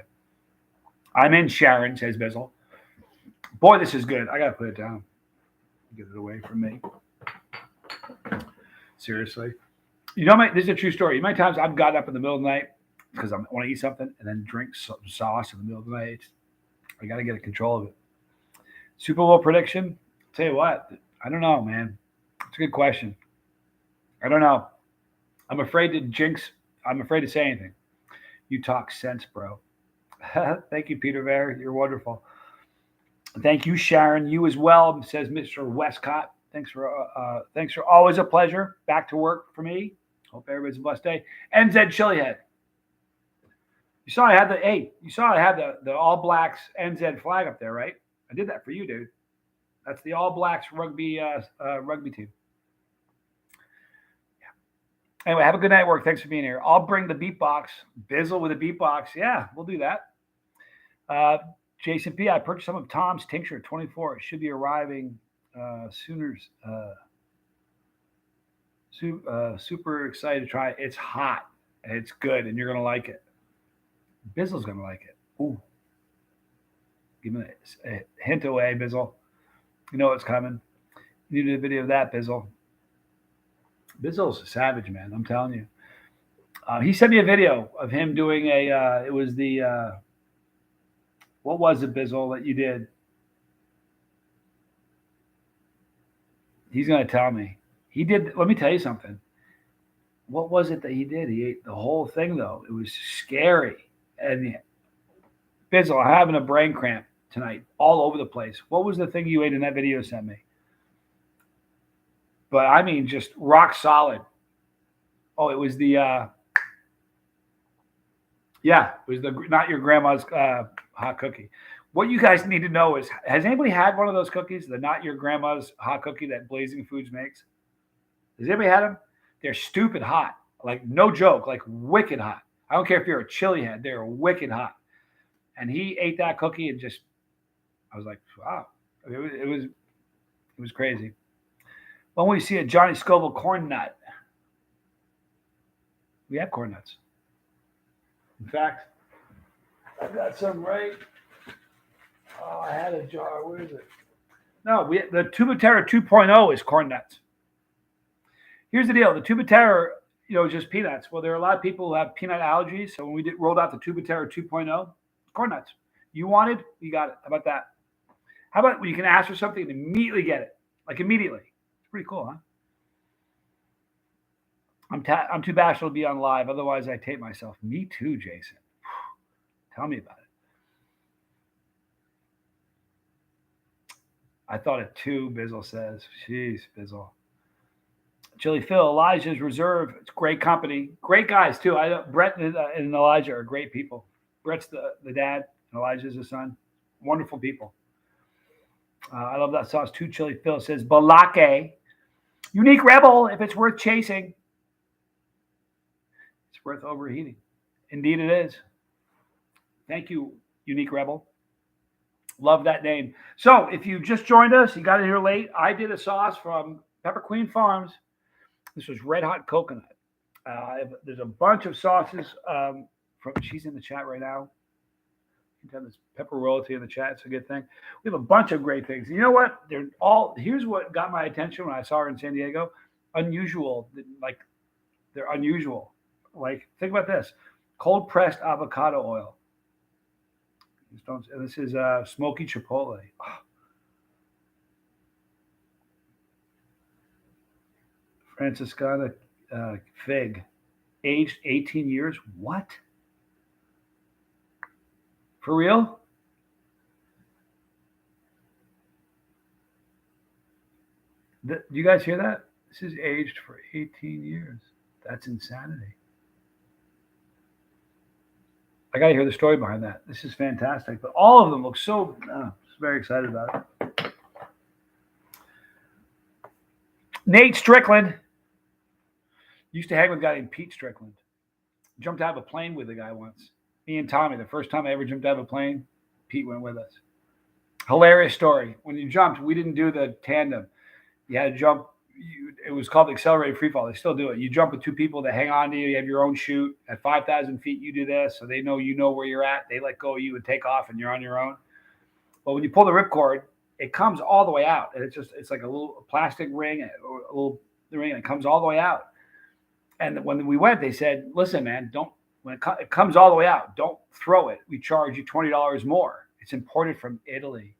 I'm in, Sharon, says Bizzle. Boy, this is good. I got to put it down. Get it away from me. Seriously. This is a true story. Many times I've gotten up in the middle of the night because I want to eat something and then drink some sauce in the middle of the night. I got to get control of it. Super Bowl prediction? I'll tell you what. I don't know, man. It's a good question. I don't know. I'm afraid to jinx. I'm afraid to say anything. You talk sense, bro. Thank you, Peter Ver. You're wonderful. Thank you, Sharon. You as well, says Mr. Westcott. Thanks for always a pleasure. Back to work for me. Hope everybody's a blessed day. NZ Chilihead. You saw I had the All Blacks NZ flag up there, right? I did that for you, dude. That's the All Blacks rugby team. Anyway, have a good night at work. Thanks for being here. I'll bring the beatbox. Bizzle with a beatbox. Yeah, we'll do that. Jason P. I purchased some of Tom's tincture 24. It should be arriving sooner. Super excited to try it. It's hot. And it's good, and you're going to like it. Bizzle's going to like it. Ooh. Give me a hint away, Bizzle. You know what's coming. You need a video of that, Bizzle. Bizzle's a savage, man. I'm telling you. He sent me a video of him doing it was the, what was it, Bizzle, that you did? He's going to tell me. He did, let me tell you something. What was it that he did? He ate the whole thing, though. It was scary. And Bizzle, I'm having a brain cramp tonight, all over the place. What was the thing you ate in that video you sent me? But I mean, just rock solid. Oh, it was the, it was the not your grandma's hot cookie. What you guys need to know is, has anybody had one of those cookies, the not your grandma's hot cookie that Blazing Foods makes? Has anybody had them? They're stupid hot, like no joke, like wicked hot. I don't care if you're a chili head, they're wicked hot. And he ate that cookie and just, I was like, wow, it was crazy. When we see a Johnny Scoville corn nut, we have corn nuts. In fact, I've got some right. Oh, I had a jar. Where is it? No, the Tubaterra 2.0 is corn nuts. Here's the deal. The Tubaterra, is just peanuts. Well, there are a lot of people who have peanut allergies. So when we rolled out the Tubaterra 2.0, corn nuts. You wanted, you got it. How about that? How about when you can ask for something and immediately get it? Like immediately. It's pretty cool, huh? I'm too bashful to be on live. Otherwise, I tape myself. Me too, Jason. Tell me about it. I thought it too, Bizzle says. Jeez, Bizzle. Chili Phil, Elijah's Reserve. It's great company. Great guys, too. Brett and Elijah are great people. Brett's the dad, and Elijah's the son. Wonderful people. I love that sauce, too. Chili Phil says, Balake. Unique Rebel, if it's worth chasing. It's worth overheating. Indeed it is. Thank you, Unique Rebel. Love that name. So if you just joined us, you got in here late, I did a sauce from Pepper Queen Farms. This was red hot coconut. There's a bunch of sauces. She's in the chat right now. You can have this pepper royalty in the chat. It's a good thing. We have a bunch of great things. You know what? Here's what got my attention when I saw her in San Diego. Unusual. Like, they're unusual. Like, think about this. Cold pressed avocado oil. This is smoky chipotle. Oh. Franciscana fig, aged 18 years. What? For real? Do you guys hear that? This is aged for 18 years. That's insanity. I got to hear the story behind that. This is fantastic. But all of them look so, very excited about it. Nate Strickland. Used to hang with a guy named Pete Strickland. Jumped out of a plane with a guy once. Me and Tommy, the first time I ever jumped out of a plane, Pete went with us. Hilarious story. When you jumped, we didn't do the tandem. You had to jump. It was called accelerated free fall. They still do it. You jump with two people that hang on to you. You have your own chute. At 5,000 feet, you do this. So they know where you're at. They let go of you and take off, and you're on your own. But when you pull the ripcord, it comes all the way out. And it's like a little plastic ring, or a little ring, and it comes all the way out. And when we went, they said, listen, man, when it comes all the way out, don't throw it. We charge you $20 more. It's imported from Italy.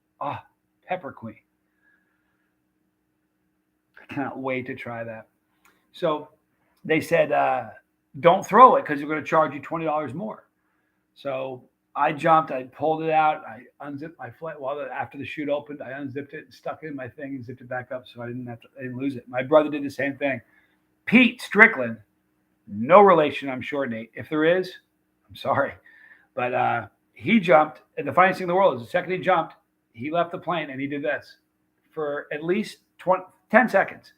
Pepper Queen. I cannot wait to try that. So they said, don't throw it because we're going to charge you $20 more. So I jumped. I pulled it out. I unzipped my flight. After the chute opened, I unzipped it and stuck it in my thing and zipped it back up so I didn't lose it. My brother did the same thing. Pete Strickland. No relation, I'm sure, Nate. If there is, I'm sorry. But he jumped. And the funniest thing in the world is the second he jumped, he left the plane and he did this. for at least 10 seconds.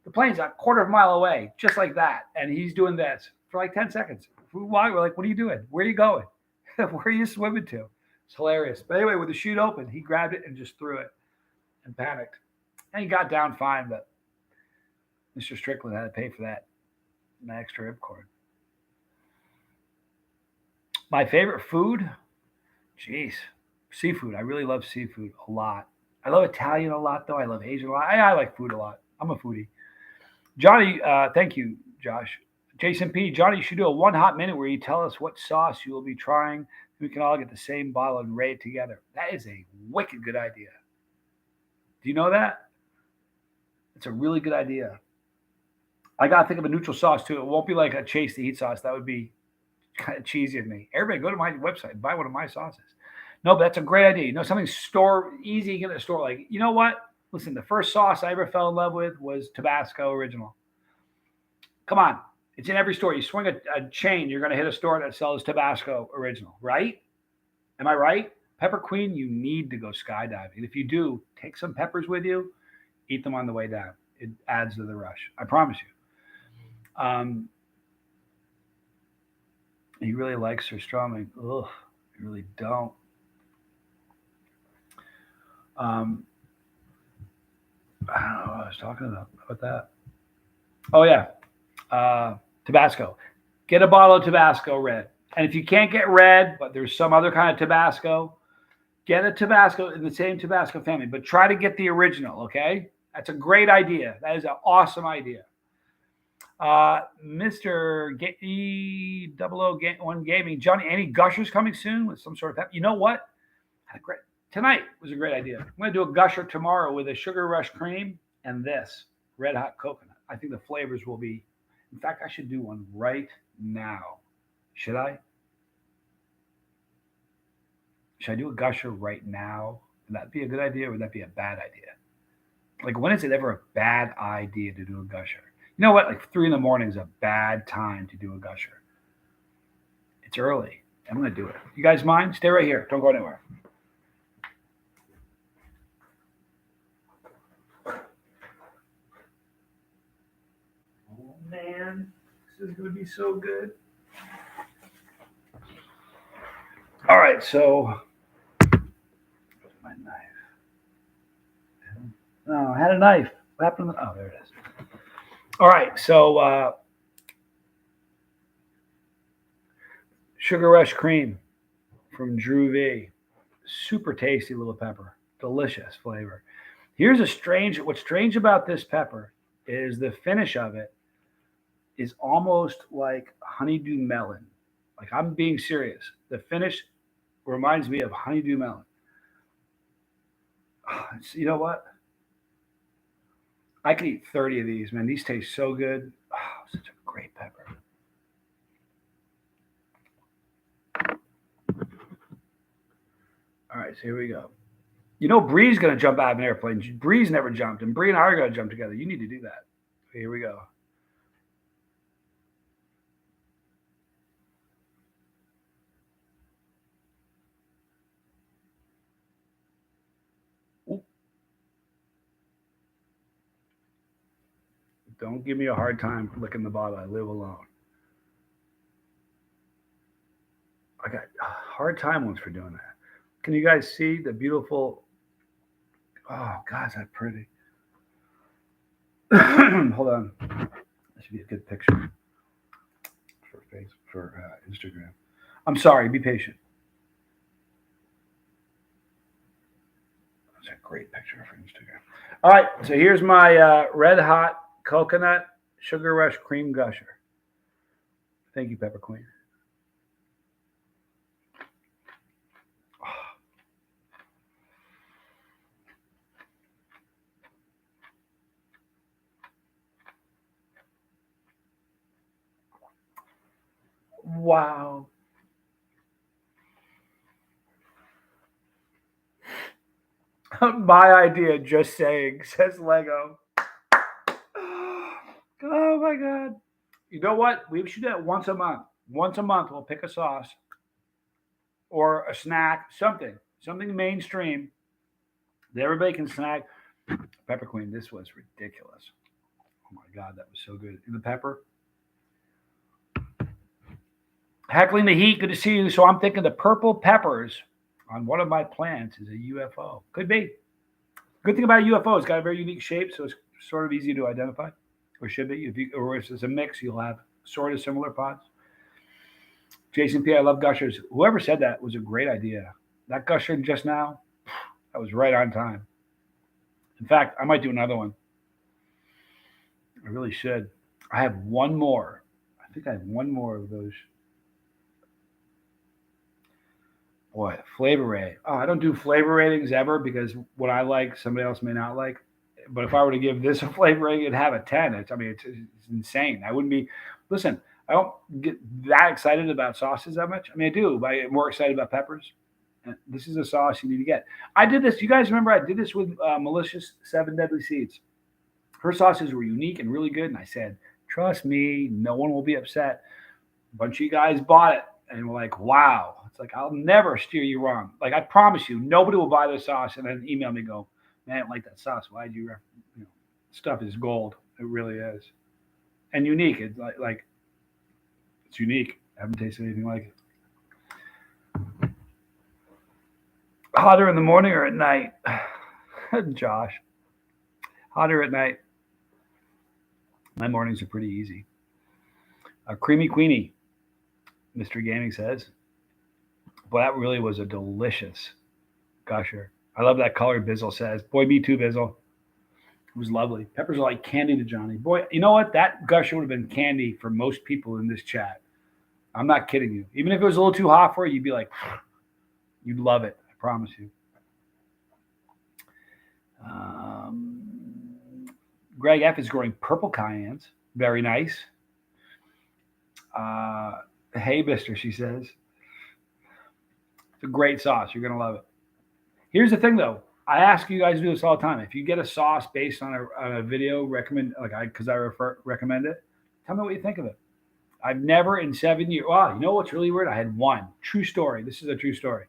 The plane's a quarter of a mile away, just like that. And he's doing this for like 10 seconds. Why? We're like, what are you doing? Where are you going? Where are you swimming to? It's hilarious. But anyway, with the chute open, he grabbed it and just threw it and panicked. And he got down fine, but Mr. Strickland had to pay for that extra ripcord. My favorite food? Jeez, seafood. I really love seafood a lot. I love Italian a lot, though. I love Asian a lot. I like food a lot. I'm a foodie. Johnny, thank you, Josh. Jason P. Johnny, you should do a one hot minute where you tell us what sauce you will be trying. We can all get the same bottle and rate it together. That is a wicked good idea. Do you know that? It's a really good idea. I got to think of a neutral sauce, too. It won't be like a Chase the Heat sauce. That would be kind of cheesy of me. Everybody go to my website and buy one of my sauces. No, but that's a great idea. You know, something easy to get at the store. Like, you know what? Listen, the first sauce I ever fell in love with was Tabasco Original. Come on. It's in every store. You swing a chain, you're going to hit a store that sells Tabasco Original, right? Am I right? Pepper Queen, you need to go skydiving. If you do, take some peppers with you. Eat them on the way down. It adds to the rush. I promise you. He really likes her strumming. Ugh, I really don't. I don't know what I was talking about that. Oh, yeah. Tabasco. Get a bottle of Tabasco red. And if you can't get red, but there's some other kind of Tabasco, get a Tabasco in the same Tabasco family. But try to get the original, okay? That's a great idea. That is an awesome idea. Mr. E00 Gaming. Johnny, any gushers coming soon with some sort of pepper? You know what? Tonight was a great idea. I'm going to do a gusher tomorrow with a Sugar Rush cream and this red hot coconut. I think the flavors will be. In fact, I should do one right now. Should I? Should I do a gusher right now? Would that be a good idea or would that be a bad idea? Like, when is it ever a bad idea to do a gusher? You know what? Like 3 a.m. is a bad time to do a gusher. It's early. I'm going to do it. You guys mind? Stay right here. Don't go anywhere. Oh, man. This is going to be so good. All right. So, where's my knife? No, I had a knife. What happened? Oh, there it is. All right. So, Sugar Rush cream from Drew V. Super tasty little pepper. Delicious flavor. What's strange about this pepper is the finish of it is almost like honeydew melon. Like, I'm being serious. The finish reminds me of honeydew melon. You know what? I could eat 30 of these, man. These taste so good. Oh, such a great pepper. All right, so here we go. You know, Bree's going to jump out of an airplane. Bree's never jumped, and Bree and I are going to jump together. You need to do that. Here we go. Ooh. Don't give me a hard time licking the bottle. I live alone. I got a hard time once for doing that. Can you guys see the beautiful? Oh, God, is that pretty? Hold on. That should be a good picture for Instagram. I'm sorry. Be patient. That's a great picture for Instagram. All right. So here's my red hot coconut Sugar Rush cream gusher. Thank you, Pepper Queen. Wow. My idea, just saying, says Lego. Oh my God. You know what? We should do that once a month. Once a month, we'll pick a sauce or a snack, something mainstream that everybody can snack. Pepper Queen, this was ridiculous. Oh my God, that was so good. And the pepper. Heckling the heat, good to see you. So I'm thinking the purple peppers on one of my plants is a UFO. Could be. Good thing about a UFO, it's got a very unique shape, so it's sort of easy to identify, or should be. Or if it's a mix, you'll have sort of similar pods. Jason P, I love gushers. Whoever said that was a great idea. That gusher just now, that was right on time. In fact, I might do another one. I really should. I have one more. I think I have one more of those. Boy, flavor rate. Oh, I don't do flavor ratings ever because what I like, somebody else may not like. But if I were to give this a flavor rating, it'd have a 10. It's insane. I wouldn't be. Listen, I don't get that excited about sauces that much. I mean, I do, but I get more excited about peppers. And this is a sauce you need to get. I did this. You guys remember I did this with Malicious Seven Deadly Seeds. Her sauces were unique and really good. And I said, trust me, no one will be upset. A bunch of you guys bought it and were like, wow. It's like, I'll never steer you wrong. Like, I promise you, nobody will buy this sauce and then email me and go, man, I don't like that sauce. Why'd you, stuff is gold. It really is. And unique. It's like it's unique. I haven't tasted anything like it. Hotter in the morning or at night? Josh. Hotter at night. My mornings are pretty easy. Creamy Queenie, Mr. Gaming says. Boy, that really was a delicious gusher. I love that color, Bizzle says. Boy, me too, Bizzle. It was lovely. Peppers are like candy to Johnny. Boy, you know what? That gusher would have been candy for most people in this chat. I'm not kidding you. Even if it was a little too hot for you, you'd be like, you'd love it. I promise you. Greg F is growing purple cayennes. Very nice. Hey, mister, she says. It's a great sauce. You're going to love it. Here's the thing, though. I ask you guys to do this all the time. If you get a sauce based on a video, recommend recommend it. Tell me what you think of it. I've never in 7 years. Wow, you know what's really weird? I had one true story. This is a true story.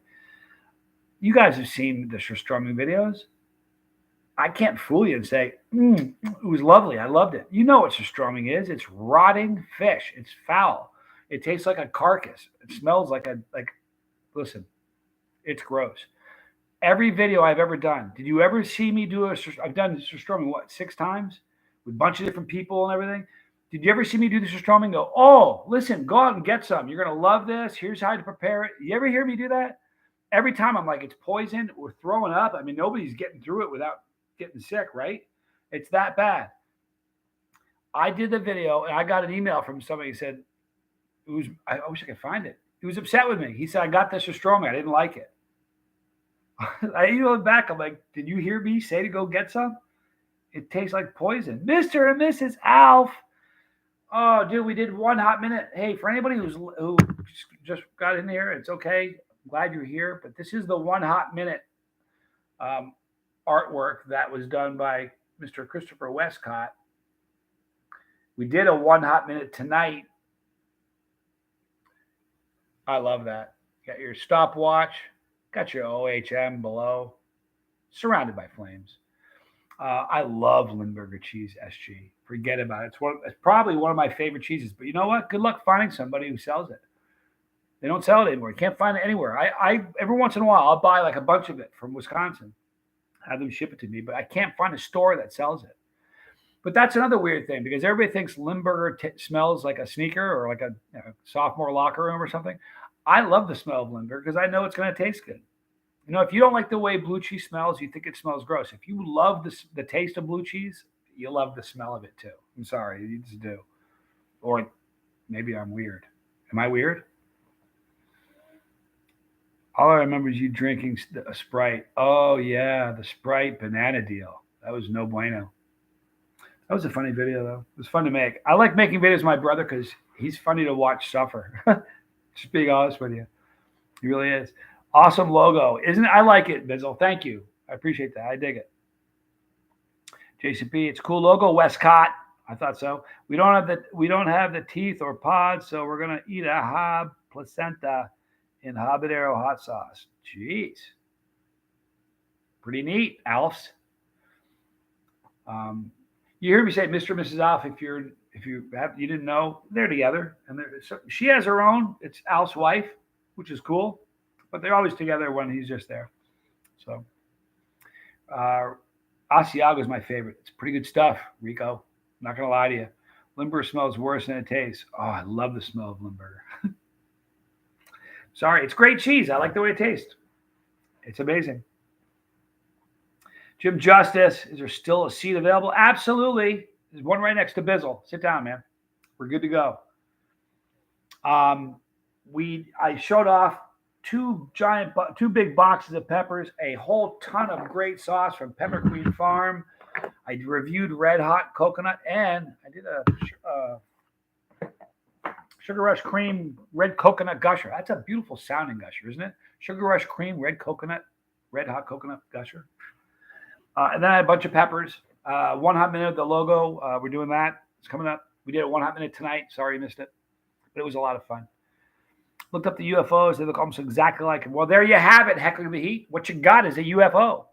You guys have seen the Surströmming videos. I can't fool you and say it was lovely. I loved it. You know what Surströmming is? It's rotting fish. It's foul. It tastes like a carcass. It smells like Listen, it's gross. Every video I've ever done. Did you ever see me do I've done Surströmming, 6 times? With a bunch of different people and everything. Did you ever see me do the Surströmming and go, oh, listen, go out and get some. You're going to love this. Here's how to prepare it. You ever hear me do that? Every time I'm like, it's poison. We're throwing up. I mean, nobody's getting through it without getting sick, right? It's that bad. I did the video and I got an email from somebody who said, I wish I could find it. He was upset with me. He said, I got this Surströmming. I didn't like it. I emailed back. I'm like, did you hear me say to go get some? It tastes like poison. Mr. and Mrs. Alf. Oh, dude, we did 1 hot minute. Hey, for anybody who just got in here, it's okay. I'm glad you're here. But this is the 1 hot minute artwork that was done by Mr. Christopher Westcott. We did a 1 hot minute tonight. I love that. Got your stopwatch. Got your OHM below. Surrounded by flames. I love Limburger cheese SG. Forget about it. It's probably one of my favorite cheeses. But you know what? Good luck finding somebody who sells it. They don't sell it anymore. You can't find it anywhere. I every once in a while, I'll buy like a bunch of it from Wisconsin. Have them ship it to me. But I can't find a store that sells it. But that's another weird thing because everybody thinks Limburger smells like a sneaker or like a sophomore locker room or something. I love the smell of Limburger because I know it's going to taste good. You know, if you don't like the way blue cheese smells, you think it smells gross. If you love the taste of blue cheese, you love the smell of it too. I'm sorry, you just do. Or maybe I'm weird. Am I weird? All I remember is you drinking a Sprite. Oh, yeah, the Sprite banana deal. That was no bueno. That was a funny video, though. It was fun to make. I like making videos with my brother because he's funny to watch suffer. Just being honest with you. He really is. Awesome logo. Isn't it? I like it, Bizzle. Thank you. I appreciate that. I dig it. Jason P, it's a cool logo. Westcott. I thought so. We don't have the teeth or pods, so we're gonna eat a hab placenta in habanero hot sauce. Jeez. Pretty neat, Alfs. You hear me say Mr. and Mrs. Alf. You didn't know, they're together, and she has her own. It's Alf's wife, which is cool, but they're always together when he's just there. So, uh, Asiago is my favorite. It's pretty good stuff, Rico. I'm not gonna lie to you. Limburger smells worse than it tastes. Oh, I love the smell of Limburger. Sorry, it's great cheese. I like the way it tastes. It's amazing. Jim Justice, is there still a seat available? Absolutely. There's one right next to Bizzle. Sit down, man. We're good to go. I showed off two big boxes of peppers, a whole ton of great sauce from Pepper Queen Farm. I reviewed Red Hot Coconut, and I did a Sugar Rush Cream Red Coconut Gusher. That's a beautiful sounding gusher, isn't it? Sugar Rush Cream Red Hot Coconut Gusher. And then I had a bunch of peppers. 1 Hot Minute, the logo. We're doing that. It's coming up. We did it 1 Hot Minute tonight. Sorry you missed it. But it was a lot of fun. Looked up the UFOs. They look almost exactly like them. Well, there you have it, Heckling the Heat. What you got is a UFO.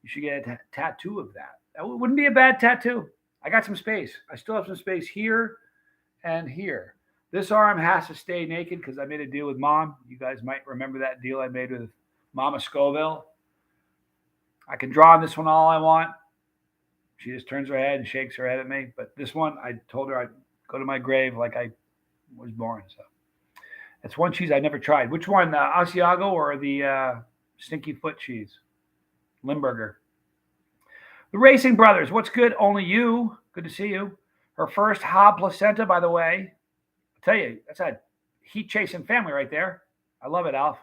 You should get a tattoo of that. That wouldn't be a bad tattoo. I got some space. I still have some space here and here. This arm has to stay naked because I made a deal with Mom. You guys might remember that deal I made with Mama Scoville. I can draw on this one all I want. She just turns her head and shakes her head at me. But this one, I told her I'd go to my grave like I was born. So that's one cheese I never tried. Which one, Asiago or the Stinky Foot cheese? Limburger. The Racing Brothers, what's good? Only you. Good to see you. Her first Hob placenta, by the way. I'll tell you, that's a heat-chasing family right there. I love it, Alf.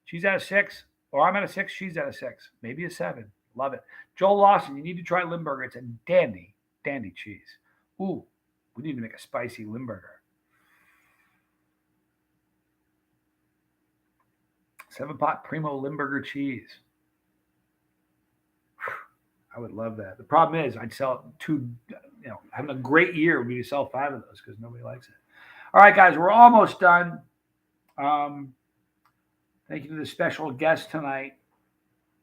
She's at a 6, or I'm at a 6. She's at a 6, maybe a 7. Love it. Joel Lawson, you need to try Limburger. It's a dandy cheese. Ooh, we need to make a spicy Limburger. 7-pot Primo Limburger cheese. I would love that. The problem is I'd sell 2, having a great year would be to sell 5 of those because nobody likes it. All right, guys, we're almost done. Thank you to the special guest tonight,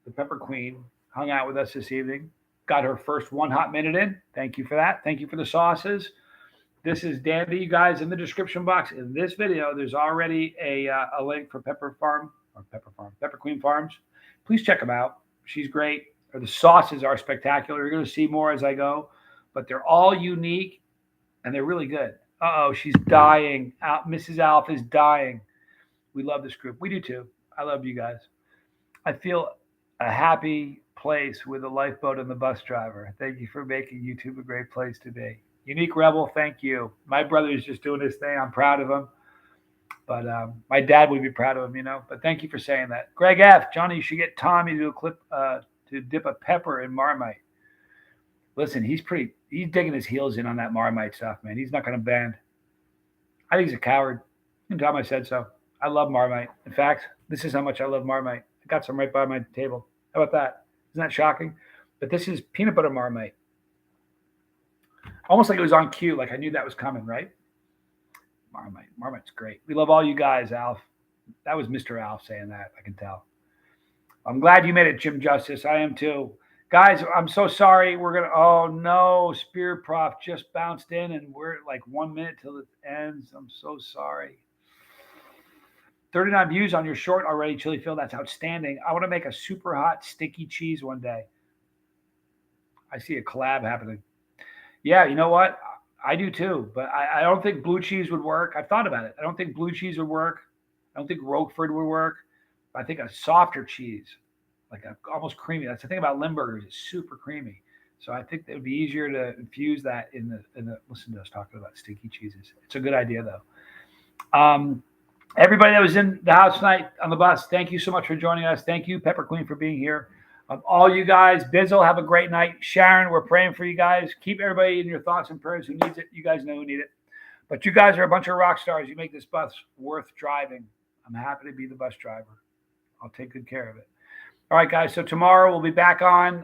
the Pepper Queen, hung out with us this evening. Got her first 1 Hot Minute in. Thank you for that. Thank you for the sauces. This is Dandy. You guys, in the description box in this video, there's already a link for Pepper Queen Farms. Please check them out. She's great. The sauces are spectacular. You're going to see more as I go, but they're all unique and they're really good. Uh-oh, she's dying. Mrs. Alf is dying. We love this group. We do too. I love you guys. I feel a happy place with the lifeboat and the bus driver. Thank you for making YouTube a great place to be. Unique Rebel, thank you. My brother is just doing his thing. I'm proud of him. But my dad would be proud of him, But thank you for saying that. Greg F. Johnny, you should get Tommy to do a clip to dip a pepper in Marmite. Listen, he's digging his heels in on that Marmite stuff, man. He's not going to bend. I think he's a coward. You can tell him I said so. I love Marmite. In fact, this is how much I love Marmite. I got some right by my table. How about that? Isn't that shocking? But this is peanut butter Marmite. Almost like it was on cue, like I knew that was coming, right? Marmite's great. We love all you guys, Alf. That was Mr. Alf saying that, I can tell. I'm glad you made it, Jim Justice. I am too. Guys, I'm so sorry. Oh no, Spear Prof just bounced in and we're like 1 minute till it ends. I'm so sorry. 39 views on your short already, Chili Phil. That's outstanding. I want to make a super hot sticky cheese one day. I see a collab happening. Yeah, you know what? I do too, but I don't think blue cheese would work. I've thought about it. I don't think blue cheese would work. I don't think Roquefort would work. I think a softer cheese, like almost creamy. That's the thing about Limburgers; it's super creamy. So I think it would be easier to infuse that in the. Listen to us talking about sticky cheeses. It's a good idea, though. Everybody that was in the house tonight on the bus, thank you so much for joining us. Thank you, Pepper Queen, for being here. All you guys, Bizzle, have a great night. Sharon, we're praying for you guys. Keep everybody in your thoughts and prayers who needs it. You guys know who need it. But you guys are a bunch of rock stars. You make this bus worth driving. I'm happy to be the bus driver. I'll take good care of it. All right, guys. So tomorrow we'll be back on.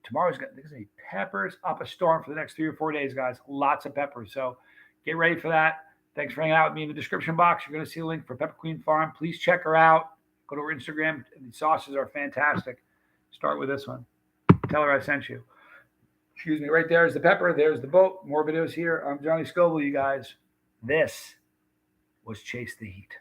Tomorrow's going to be peppers up a storm for the next 3 or 4 days, guys. Lots of peppers. So get ready for that. Thanks for hanging out with me in the description box. You're going to see a link for Pepper Queen Farm. Please check her out. Go to her Instagram. The sauces are fantastic. Start with this one. Tell her I sent you. Excuse me. Right there is the pepper. There's the boat. More videos here. I'm Johnny Scoble, you guys. This was Chase the Heat.